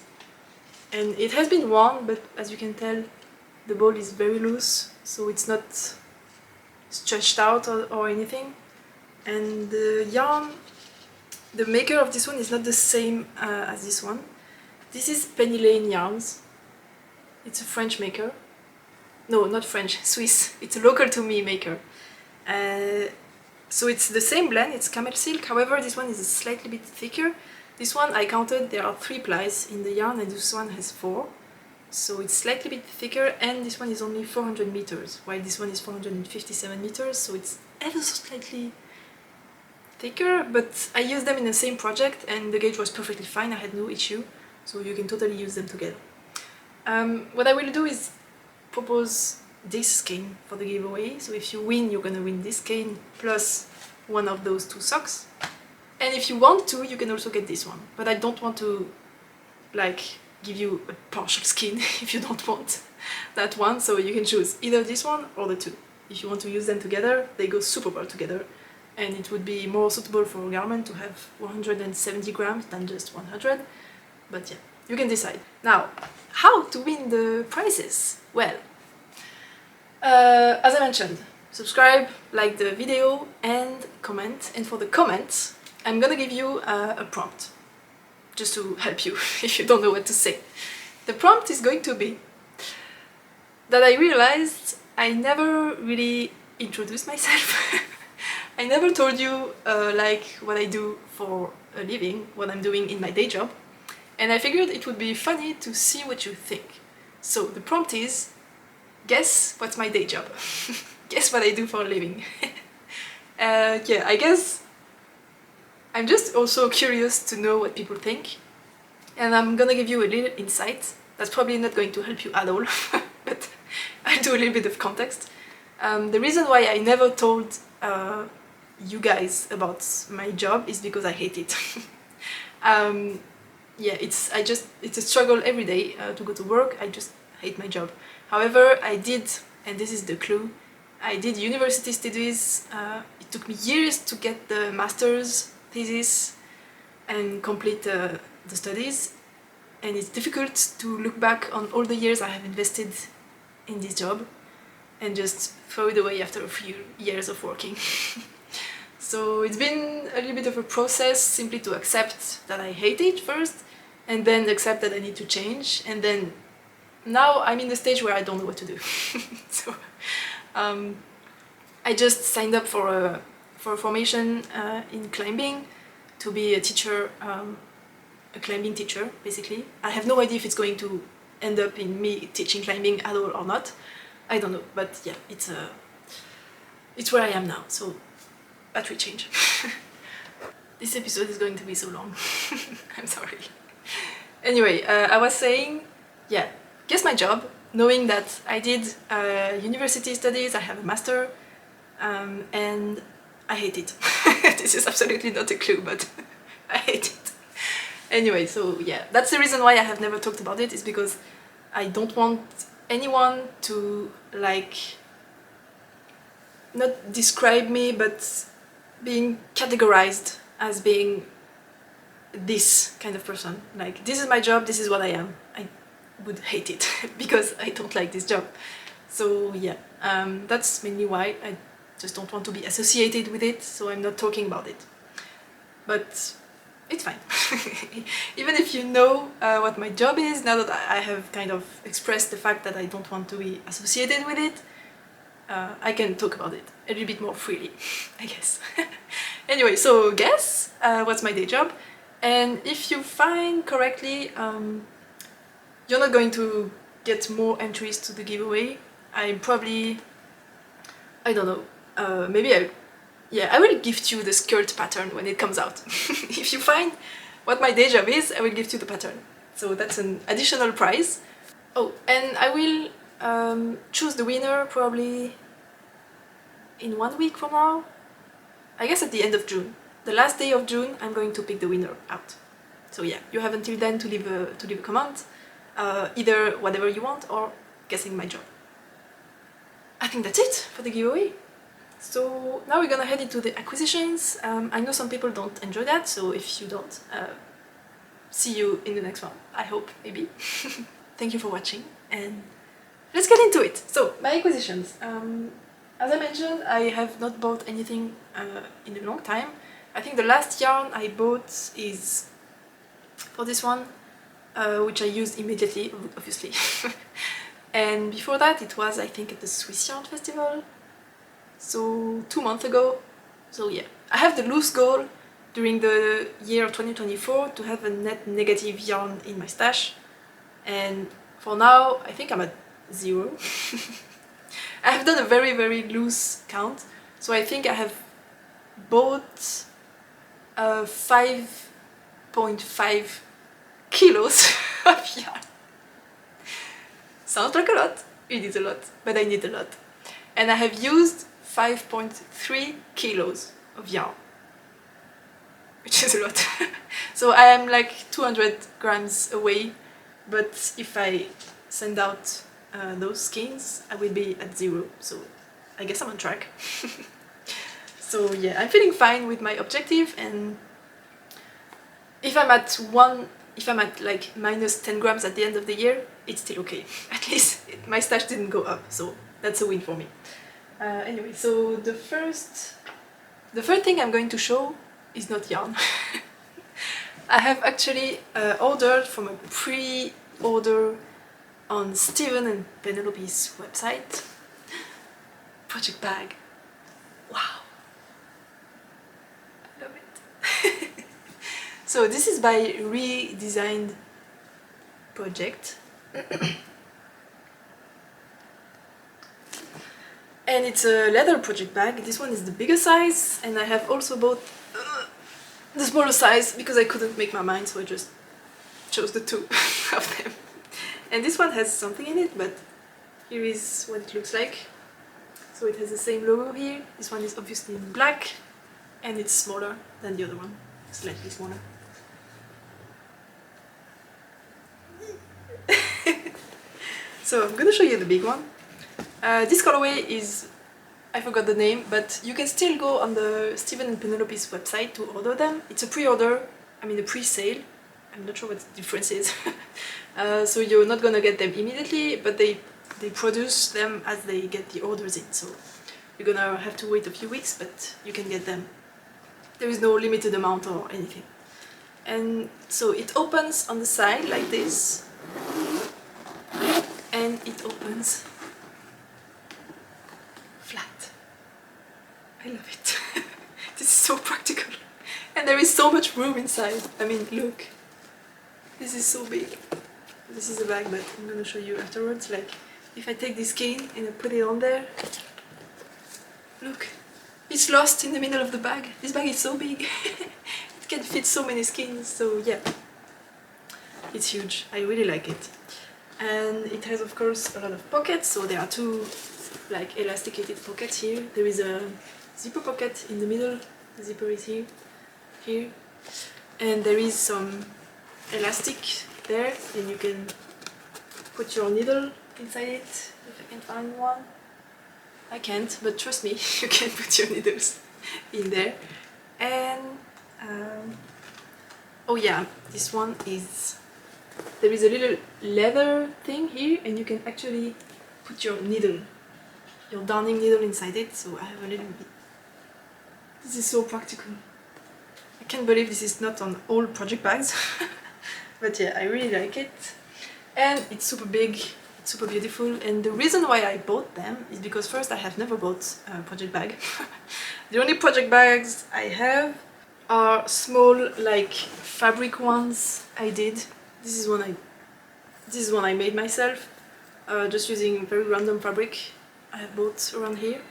it has been worn, but as you can tell, the ball is very loose, so it's not stretched out or anything. And the yarn, the maker of this one is not the same as this one. This is Penny Lane Yarns. It's a French maker. No, not French, Swiss. It's a local to me maker. So it's the same blend, it's camel silk, however this one is a slightly bit thicker. This one I counted, there are 3 plies in the yarn, and this one has 4. So it's slightly bit thicker, and this one is only 400 meters, while this one is 457 meters, so it's ever so slightly thicker, but I used them in the same project and the gauge was perfectly fine, I had no issue, so you can totally use them together. What I will do is propose this skein for the giveaway, so if you win, you're gonna win this skein plus one of those 2 socks. And if you want to, you can also get this one, but I don't want to like give you a partial skein if you don't want that one, so you can choose either this one or the 2. If you want to use them together, they go super well together, and it would be more suitable for a garment to have 170 grams than just 100, but yeah, you can decide. Now, how to win the prizes? Well, as I mentioned, subscribe, like the video, and comment. And for the comments, I'm gonna give you a prompt, just to help you if you don't know what to say. The prompt is going to be that I realized I never really introduced myself. I never told you like what I do for a living, what I'm doing in my day job, and I figured it would be funny to see what you think. So the prompt is, guess what's my day job? Guess what I do for a living. Yeah, I guess I'm just also curious to know what people think, and I'm gonna give you a little insight. That's probably not going to help you at all, but I'll do a little bit of context. The reason why I never told you guys about my job is because I hate it. Yeah, it's a struggle every day to go to work. I just hate my job. However, I did, and this is the clue, I did university studies. It took me years to get the master's thesis and complete the studies, and it's difficult to look back on all the years I have invested in this job and just throw it away after a few years of working. So it's been a little bit of a process simply to accept that I hate it first, and then accept that I need to change, and then now I'm in the stage where I don't know what to do. So I just signed up for a formation in climbing to be a teacher, a climbing teacher basically. I have no idea if it's going to end up in me teaching climbing at all or not. I don't know, but yeah, it's where I am now, so that will change. This episode is going to be so long. I'm sorry. Anyway, I was saying, yeah, guess my job, knowing that I did university studies, I have a master, and I hate it. This is absolutely not a clue, but I hate it. Anyway, so yeah, that's the reason why I have never talked about it, is because I don't want anyone to, like, not describe me, but being categorized as being this kind of person. Like, this is my job, this is what I am. I would hate it because I don't like this job. So yeah, that's mainly why I just don't want to be associated with it, so I'm not talking about it. But it's fine. Even if you know what my job is, now that I have kind of expressed the fact that I don't want to be associated with it, I can talk about it a little bit more freely, I guess. Anyway, so guess what's my day job, and if you find correctly, you're not going to get more entries to the giveaway. I'm probably, I don't know, maybe I will gift you the skirt pattern when it comes out. If you find what my day job is, I will gift you the pattern. So that's an additional prize. Oh, and I will choose the winner probably in 1 week from now. I guess at the end of June. The last day of June, I'm going to pick the winner out. So yeah, you have until then to leave a comment, either whatever you want or guessing my job. I think that's it for the giveaway. So now we're gonna head into the acquisitions. I know some people don't enjoy that, so if you don't, see you in the next one, I hope, maybe. Thank you for watching, and let's get into it. So, my acquisitions. As I mentioned, I have not bought anything in a long time. I think the last yarn I bought is for this one, which I used immediately, obviously. And before that it was, I think, at the Swiss Yarn Festival, so 2 months ago. So yeah, I have the loose goal during the year 2024 to have a net negative yarn in my stash, and for now I think I'm at 0. I have done a very loose count, so I think I have bought 5.5 kilos of yarn. Sounds like a lot, it is a lot, but I need a lot. And I have used 5.3 kilos of yarn, which is a lot. So I am like 200 grams away, but if I send out those skeins, I will be at 0, so I guess I'm on track. So yeah, I'm feeling fine with my objective, and if I'm at like minus 10 grams at the end of the year, it's still okay. At least my stash didn't go up, so that's a win for me. Anyway, so the first thing I'm going to show is not yarn. I have actually ordered from a pre-order on Steven and Penelope's website. Project bag. Wow. I love it. So this is by Redesigned Project. And it's a leather project bag. This one is the bigger size, and I have also bought the smaller size because I couldn't make my mind, so I just chose the two of them. And this one has something in it, but here is what it looks like. So it has the same logo here. This one is obviously in black, and it's smaller than the other one, slightly smaller. So I'm gonna show you the big one. This colorway is, I forgot the name, but you can still go on the Steven and Penelope's website to order them. It's a pre-order, I mean a pre-sale. I'm not sure what the difference is. So you're not gonna get them immediately, but they produce them as they get the orders in. So you're gonna have to wait a few weeks, but you can get them. There is no limited amount or anything. And so it opens on the side like this, and it opens flat. I love it. This is so practical. And there is so much room inside. I mean, look. This is so big. This is a bag, but I'm gonna show you afterwards. Like, if I take this cane and I put it on there, look. It's lost in the middle of the bag. This bag is so big. It can fit so many skeins, so yeah. It's huge. I really like it. And it has, of course, a lot of pockets, so there are two like elasticated pockets here. There is a zipper pocket in the middle. The zipper is here, and there is some elastic there, and you can put your needle inside it. If I can find one, I can't, but trust me, you can put your needles in there. And oh yeah, this one is, there is a little leather thing here, and you can actually put your needle, your darning needle inside it. So I have a little bit. This is so practical. I can't believe this is not on all project bags. But yeah, I really like it. And it's super big, it's super beautiful. And the reason why I bought them is because first, I have never bought a project bag. The only project bags I have are small, like fabric ones I did. This is one I made myself, just using very random fabric I have bought around here.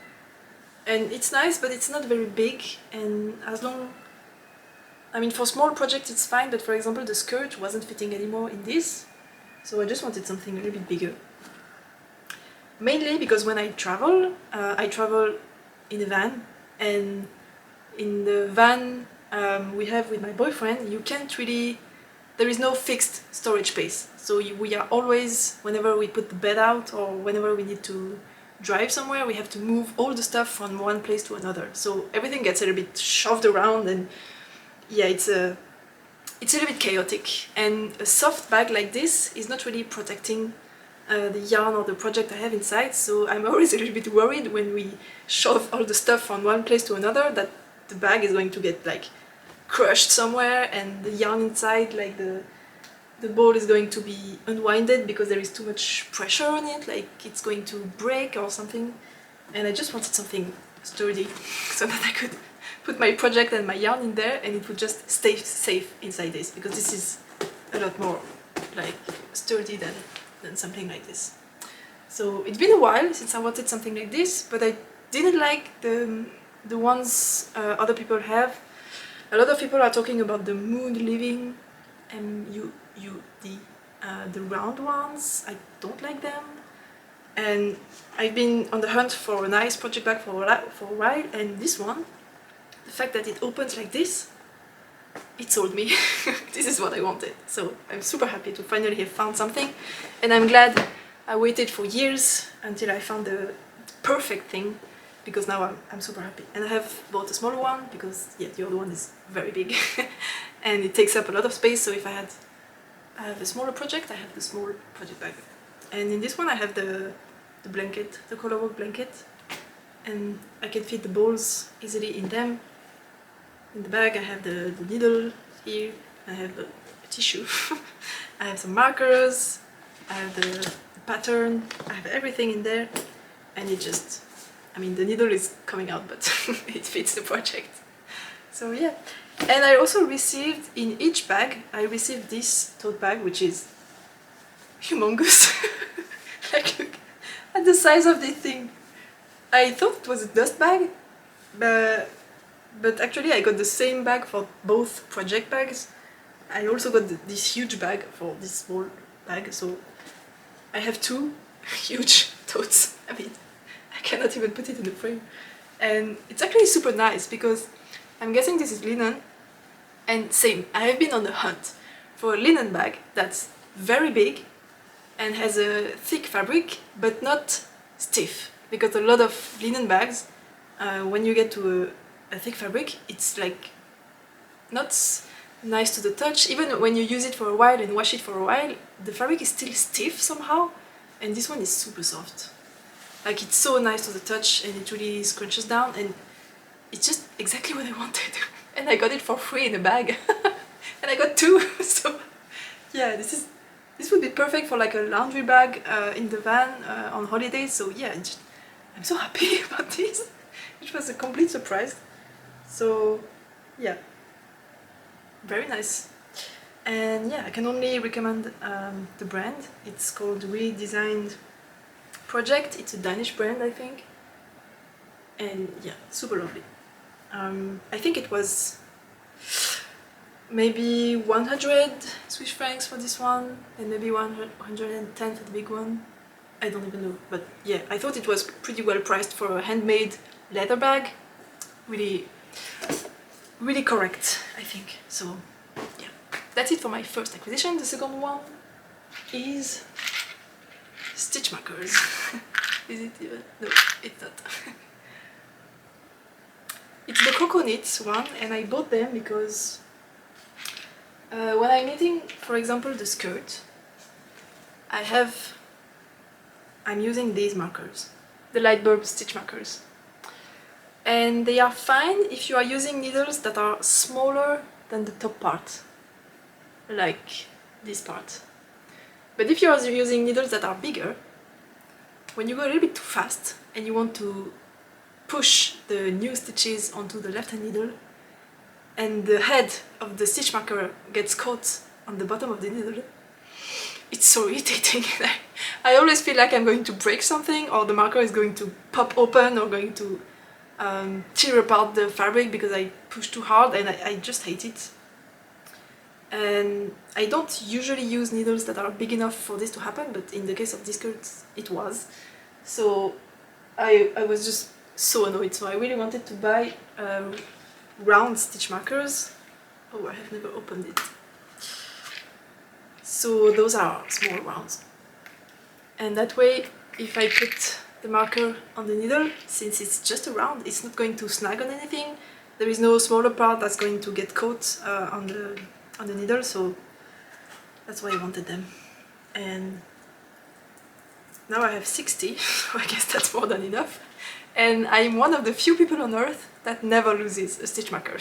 And it's nice, but it's not very big, and as long, I mean, for small projects it's fine, but for example the skirt wasn't fitting anymore in this, so I just wanted something a little bit bigger. Mainly because when I travel in a van, and in the van we have with my boyfriend, you can't really, there is no fixed storage space, so we are always, whenever we put the bed out or whenever we need to drive somewhere, we have to move all the stuff from one place to another, so everything gets a little bit shoved around, and yeah, it's a little bit chaotic. And a soft bag like this is not really protecting the yarn or the project I have inside, so I'm always a little bit worried when we shove all the stuff from one place to another that the bag is going to get like crushed somewhere, and the yarn inside, like the ball is going to be unwinded because there is too much pressure on it, like it's going to break or something. And I just wanted something sturdy so that I could put my project and my yarn in there, and it would just stay safe inside this, because this is a lot more like sturdy than something like this. So it's been a while since I wanted something like this, but I didn't like the ones other people have. A lot of people are talking about the Mood Living MUUD, the round ones. I don't like them, and I've been on the hunt for a nice project bag for a while, and this one, the fact that it opens like this, it sold me. This is what I wanted, so I'm super happy to finally have found something, and I'm glad I waited for years until I found the perfect thing, because now I'm super happy. And I have bought a smaller one because yeah, the other one is very big and it takes up a lot of space, so if I have a smaller project, I have the small project bag. And in this one I have the blanket, the colorwork blanket, and I can fit the balls easily in them. In the bag I have the needle here, I have a tissue, I have some markers, I have the pattern, I have everything in there, and it just, I mean, the needle is coming out, but it fits the project. So yeah. And I also received, in each bag, I received this tote bag, which is humongous. Like, look at the size of this thing. I thought it was a dust bag, but actually I got the same bag for both project bags. I also got this huge bag for this small bag, so I have two huge totes. I mean, I cannot even put it in the frame. And it's actually super nice because I'm guessing this is linen. And same, I have been on the hunt for a linen bag that's very big and has a thick fabric, but not stiff. Because a lot of linen bags, when you get to a thick fabric, it's like not nice to the touch. Even when you use it for a while and wash it for a while, the fabric is still stiff somehow, and this one is super soft. Like, it's so nice to the touch and it really scrunches down, and it's just exactly what I wanted. And I got it for free in a bag. And I got two, so yeah, this would be perfect for like a laundry bag in the van on holidays. So yeah, I'm so happy about this. It was a complete surprise. So yeah, very nice. And yeah, I can only recommend the brand. It's called Redesigned Project. It's a Danish brand, I think. And yeah, super lovely. I think it was maybe 100 Swiss francs for this one, and maybe 110 for the big one. I don't even know, but yeah, I thought it was pretty well priced for a handmade leather bag. Really, really correct, I think. So yeah, that's it for my first acquisition. The second one is stitch markers. Is it even? No, it's not. It's the Coco Knits one, and I bought them because when I'm knitting, for example, the skirt, I'm using these markers, the light bulb stitch markers. And they are fine if you are using needles that are smaller than the top part, like this part. But if you are using needles that are bigger, when you go a little bit too fast and you want to push the new stitches onto the left-hand needle, and the head of the stitch marker gets caught on the bottom of the needle, it's so irritating. I always feel like I'm going to break something, or the marker is going to pop open, or going to tear apart the fabric because I push too hard, and I just hate it. And I don't usually use needles that are big enough for this to happen, but in the case of this skirt, it was. So I was just so annoyed, so I really wanted to buy round stitch markers. Oh, I have never opened it. So those are small rounds. And that way, if I put the marker on the needle, since it's just a round, it's not going to snag on anything. There is no smaller part that's going to get caught on the needle, so that's why I wanted them. And now I have 60, so I guess that's more than enough. And I'm one of the few people on earth that never loses a stitch marker.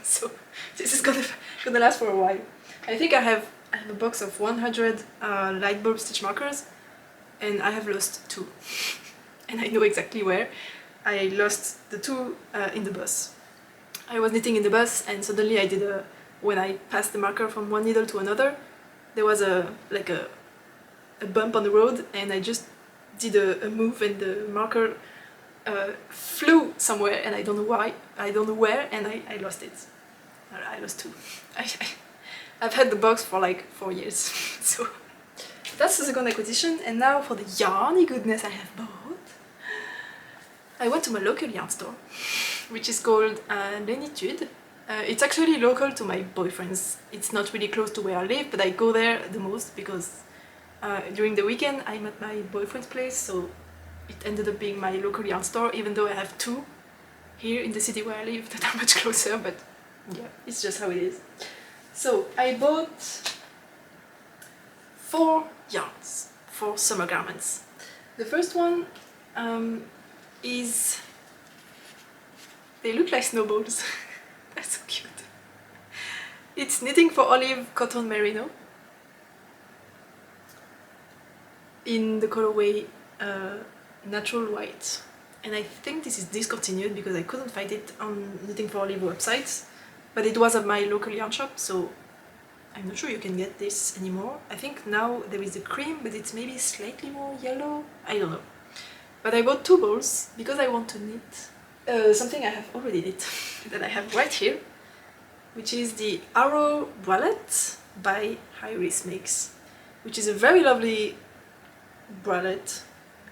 So this is gonna last for a while. I think I have a box of 100 light bulb stitch markers, and I have lost 2. And I know exactly where. I lost the 2 in the bus. I was knitting in the bus, and suddenly I did when I passed the marker from one needle to another, there was a bump on the road, and I just did a move, and the marker flew somewhere, and I don't know why, I don't know where, and I lost it. I lost 2. I've had the box for like 4 years, so that's the second acquisition. And now for the yarny goodness I have bought. I went to my local yarn store, which is called Lenitude. It's actually local to my boyfriend's. It's not really close to where I live, but I go there the most because during the weekend I'm at my boyfriend's place, so it ended up being my local yarn store, even though I have 2 here in the city where I live that are much closer, but yeah, it's just how it is. So I bought 4 yarns for summer garments. The first one is They look like snowballs. That's so cute. It's Knitting for Olive Cotton Merino in the colorway Natural White. And I think this is discontinued because I couldn't find it on Knitting for Olive website, but it was at my local yarn shop, so I'm not sure you can get this anymore. I think now there is the cream, but it's maybe slightly more yellow. I don't know. But I bought 2 balls because I want to knit something I have already knit that I have right here, which is the Arrow Bralette by Caidree Makes, which is a very lovely bralette,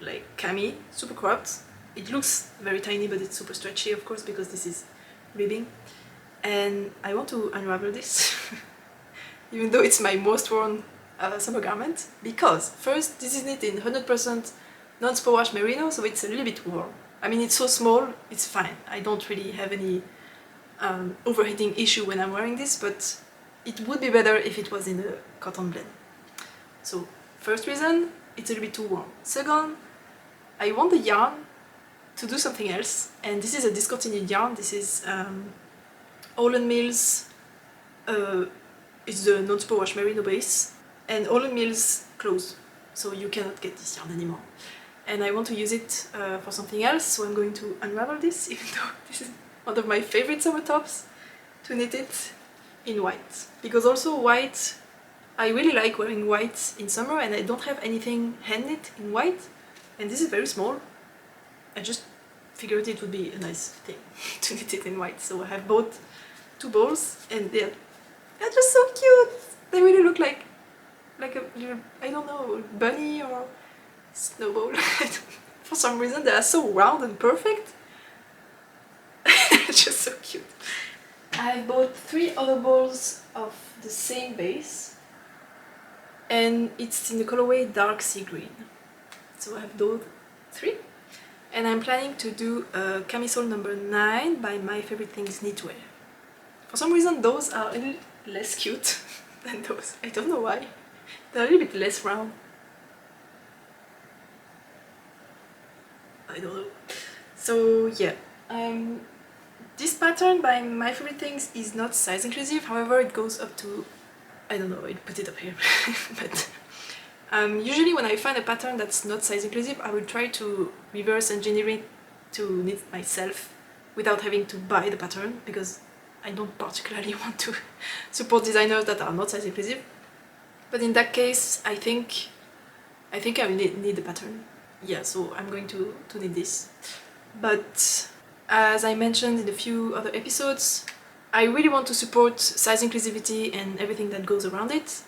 like cami, super cropped. It looks very tiny, but it's super stretchy, of course, because this is ribbing. And I want to unravel this, even though it's my most worn summer garment, because first, this is knit in 100% non-superwash merino, so it's a little bit warm. I mean, it's so small, it's fine. I don't really have any overheating issue when I'm wearing this, but it would be better if it was in a cotton blend. So, first reason, it's a little bit too warm. Second, I want the yarn to do something else, and this is a discontinued yarn. This is Holland Mills, it's the non-superwash merino base, and Holland Mills closed, so you cannot get this yarn anymore. And I want to use it for something else, so I'm going to unravel this, even though this is one of my favorite summer tops, to knit it in white. Because also white, I really like wearing white in summer, and I don't have anything hand knit in white, and this is very small. I just figured it would be a nice thing to knit it in white, so I have bought 2 balls, and they're just so cute. They really look like a little, I don't know, bunny or snowball. For some reason they are so round and perfect. They're just so cute. I bought 3 other balls of the same base, and it's in the colorway dark sea green. So I have those 3, and I'm planning to do a camisole number 9 by My Favorite Things Knitwear. For some reason those are a little less cute than those. I don't know why. They're a little bit less round. I don't know. So yeah, this pattern by My Favorite Things is not size inclusive, however it goes up to, I don't know, I put it up here, but usually when I find a pattern that's not size inclusive, I will try to reverse engineer it to knit myself without having to buy the pattern, because I don't particularly want to support designers that are not size inclusive. But in that case, I think I will need the pattern. Yeah, so I'm going to knit this. But as I mentioned in a few other episodes, I really want to support size inclusivity and everything that goes around it.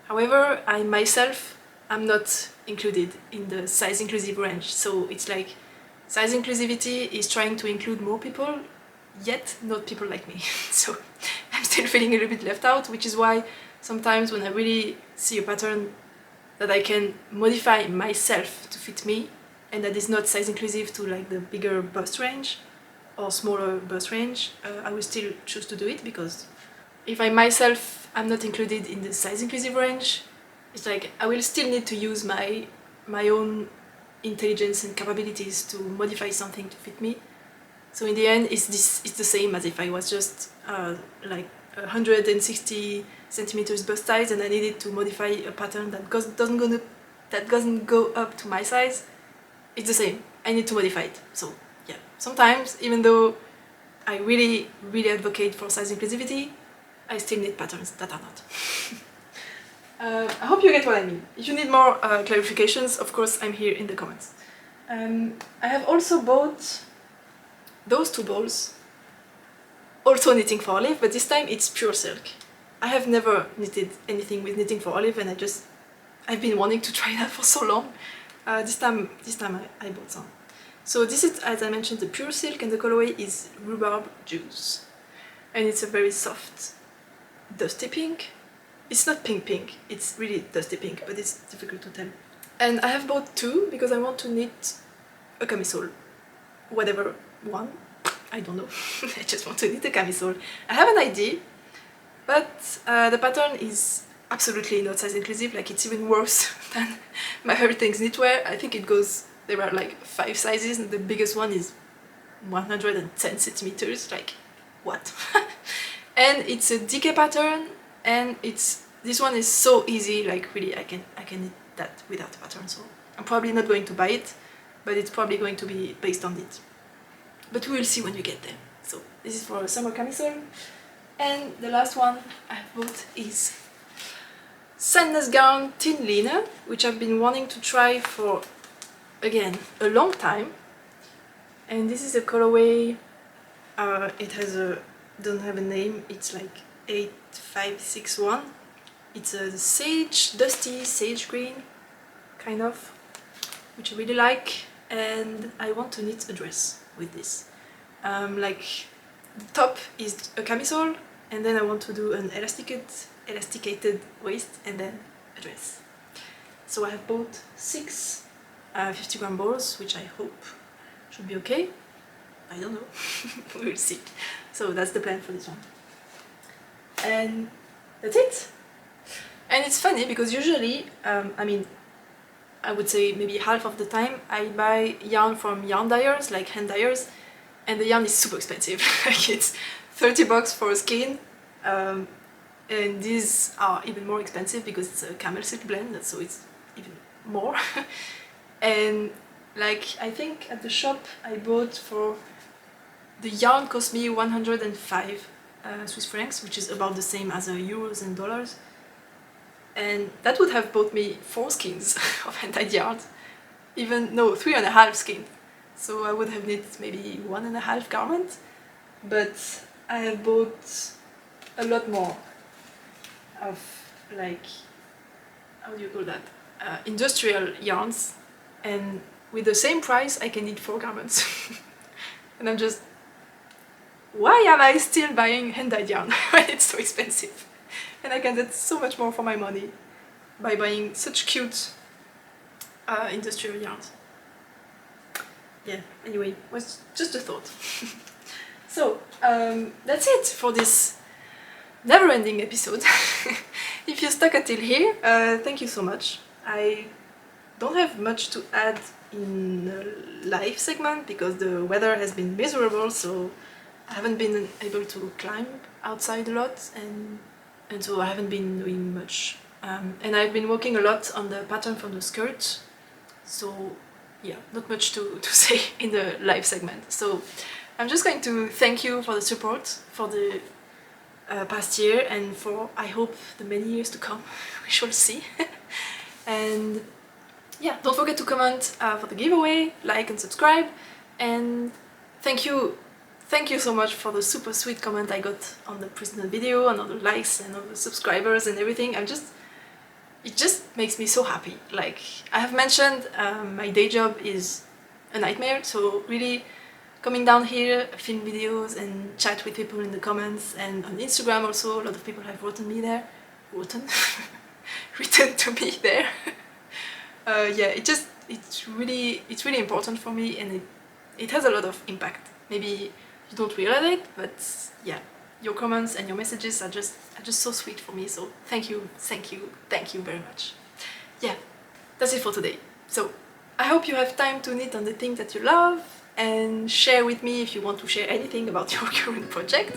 However, I myself am not included in the size inclusive range, so it's like size inclusivity is trying to include more people, yet not people like me. So I'm still feeling a little bit left out, which is why sometimes when I really see a pattern that I can modify myself to fit me, and that is not size inclusive to like the bigger bust range or smaller bust range, I will still choose to do it, because if I myself am not included in the size inclusive range, it's like I will still need to use my own intelligence and capabilities to modify something to fit me. So in the end, it's the same as if I was just like 160 centimeters bust size and I needed to modify a pattern that doesn't go up to my size. It's the same. I need to modify it. So yeah, sometimes even though I really advocate for size inclusivity, I still need patterns that are not. I hope you get what I mean. If you need more clarifications, of course I'm here in the comments. I have also bought those 2 balls, also knitting for olive, but this time it's pure silk. I have never knitted anything with knitting for olive, and I've been wanting to try that for so long. This time I bought some. So this is, as I mentioned, the pure silk, and the colorway is Rhubarb Juice. And it's a very soft, dusty pink. It's not pink, it's really dusty pink, but it's difficult to tell. And I have bought 2 because I want to knit a camisole. Whatever one, I don't know. I just want to knit a camisole. I have an idea, but the pattern is absolutely not size inclusive, like it's even worse than My Favorite Things Knitwear. I think it goes, there are like 5 sizes, and the biggest one is 110 centimeters, like what? And it's a DK pattern, and this one is so easy, like really I can knit that without a pattern, so I'm probably not going to buy it, but it's probably going to be based on it. But we will see when we get there. So this is for a summer camisole. And the last one I bought is Sadness Gown Thin Linen, which I've been wanting to try for, again, a long time. And this is a colorway, it has don't have a name, it's like 8561. It's a sage, dusty sage green, kind of, which I really like, and I want to knit a dress with this. Like, the top is a camisole, and then I want to do an elasticated waist, and then a dress. So I have bought 6 50-gram balls, which I hope should be okay. I don't know. We will see. So that's the plan for this one. And that's it. And it's funny because usually, I mean, I would say maybe half of the time I buy yarn from yarn dyers, like hand dyers, and the yarn is super expensive. Like it's 30 bucks for a skein, and these are even more expensive because it's a camel silk blend, so it's even more. And like I think at the shop I bought for the yarn cost me 105 Swiss francs, which is about the same as euros and dollars. And that would have bought me 4 skeins of hand-dyed yarn, even no 3.5 skeins. So I would have knit maybe 1.5 garments, but I have bought a lot more of, like, how do you call that, industrial yarns, and with the same price I can knit 4 garments. And I'm just, why am I still buying hand-dyed yarn when it's so expensive? And I can get so much more for my money by buying such cute industrial yarns. Yeah, anyway, it was just a thought. So, that's it for this never-ending episode. If you stuck until here, thank you so much. I don't have much to add in the live segment because the weather has been miserable, so I haven't been able to climb outside a lot, and so I haven't been doing much. And I've been working a lot on the pattern from the skirt, so yeah, not much to say in the live segment. So I'm just going to thank you for the support for the past year, and for, I hope, the many years to come. We shall see. And yeah, don't forget to comment for the giveaway, like and subscribe, and thank you so much for the super sweet comment I got on the precedent video, and all the likes and all the subscribers and everything. It just makes me so happy. Like I have mentioned, my day job is a nightmare, so really coming down here, film videos and chat with people in the comments, and on Instagram also, a lot of people have written me there. Written to me there. Yeah, it's really important for me, and it has a lot of impact. Maybe you don't realize it, but yeah, your comments and your messages are just so sweet for me, so thank you very much. Yeah, that's it for today. So I hope you have time to knit on the things that you love, and share with me if you want to share anything about your current project,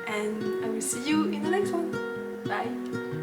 and I will see you in the next one. Bye!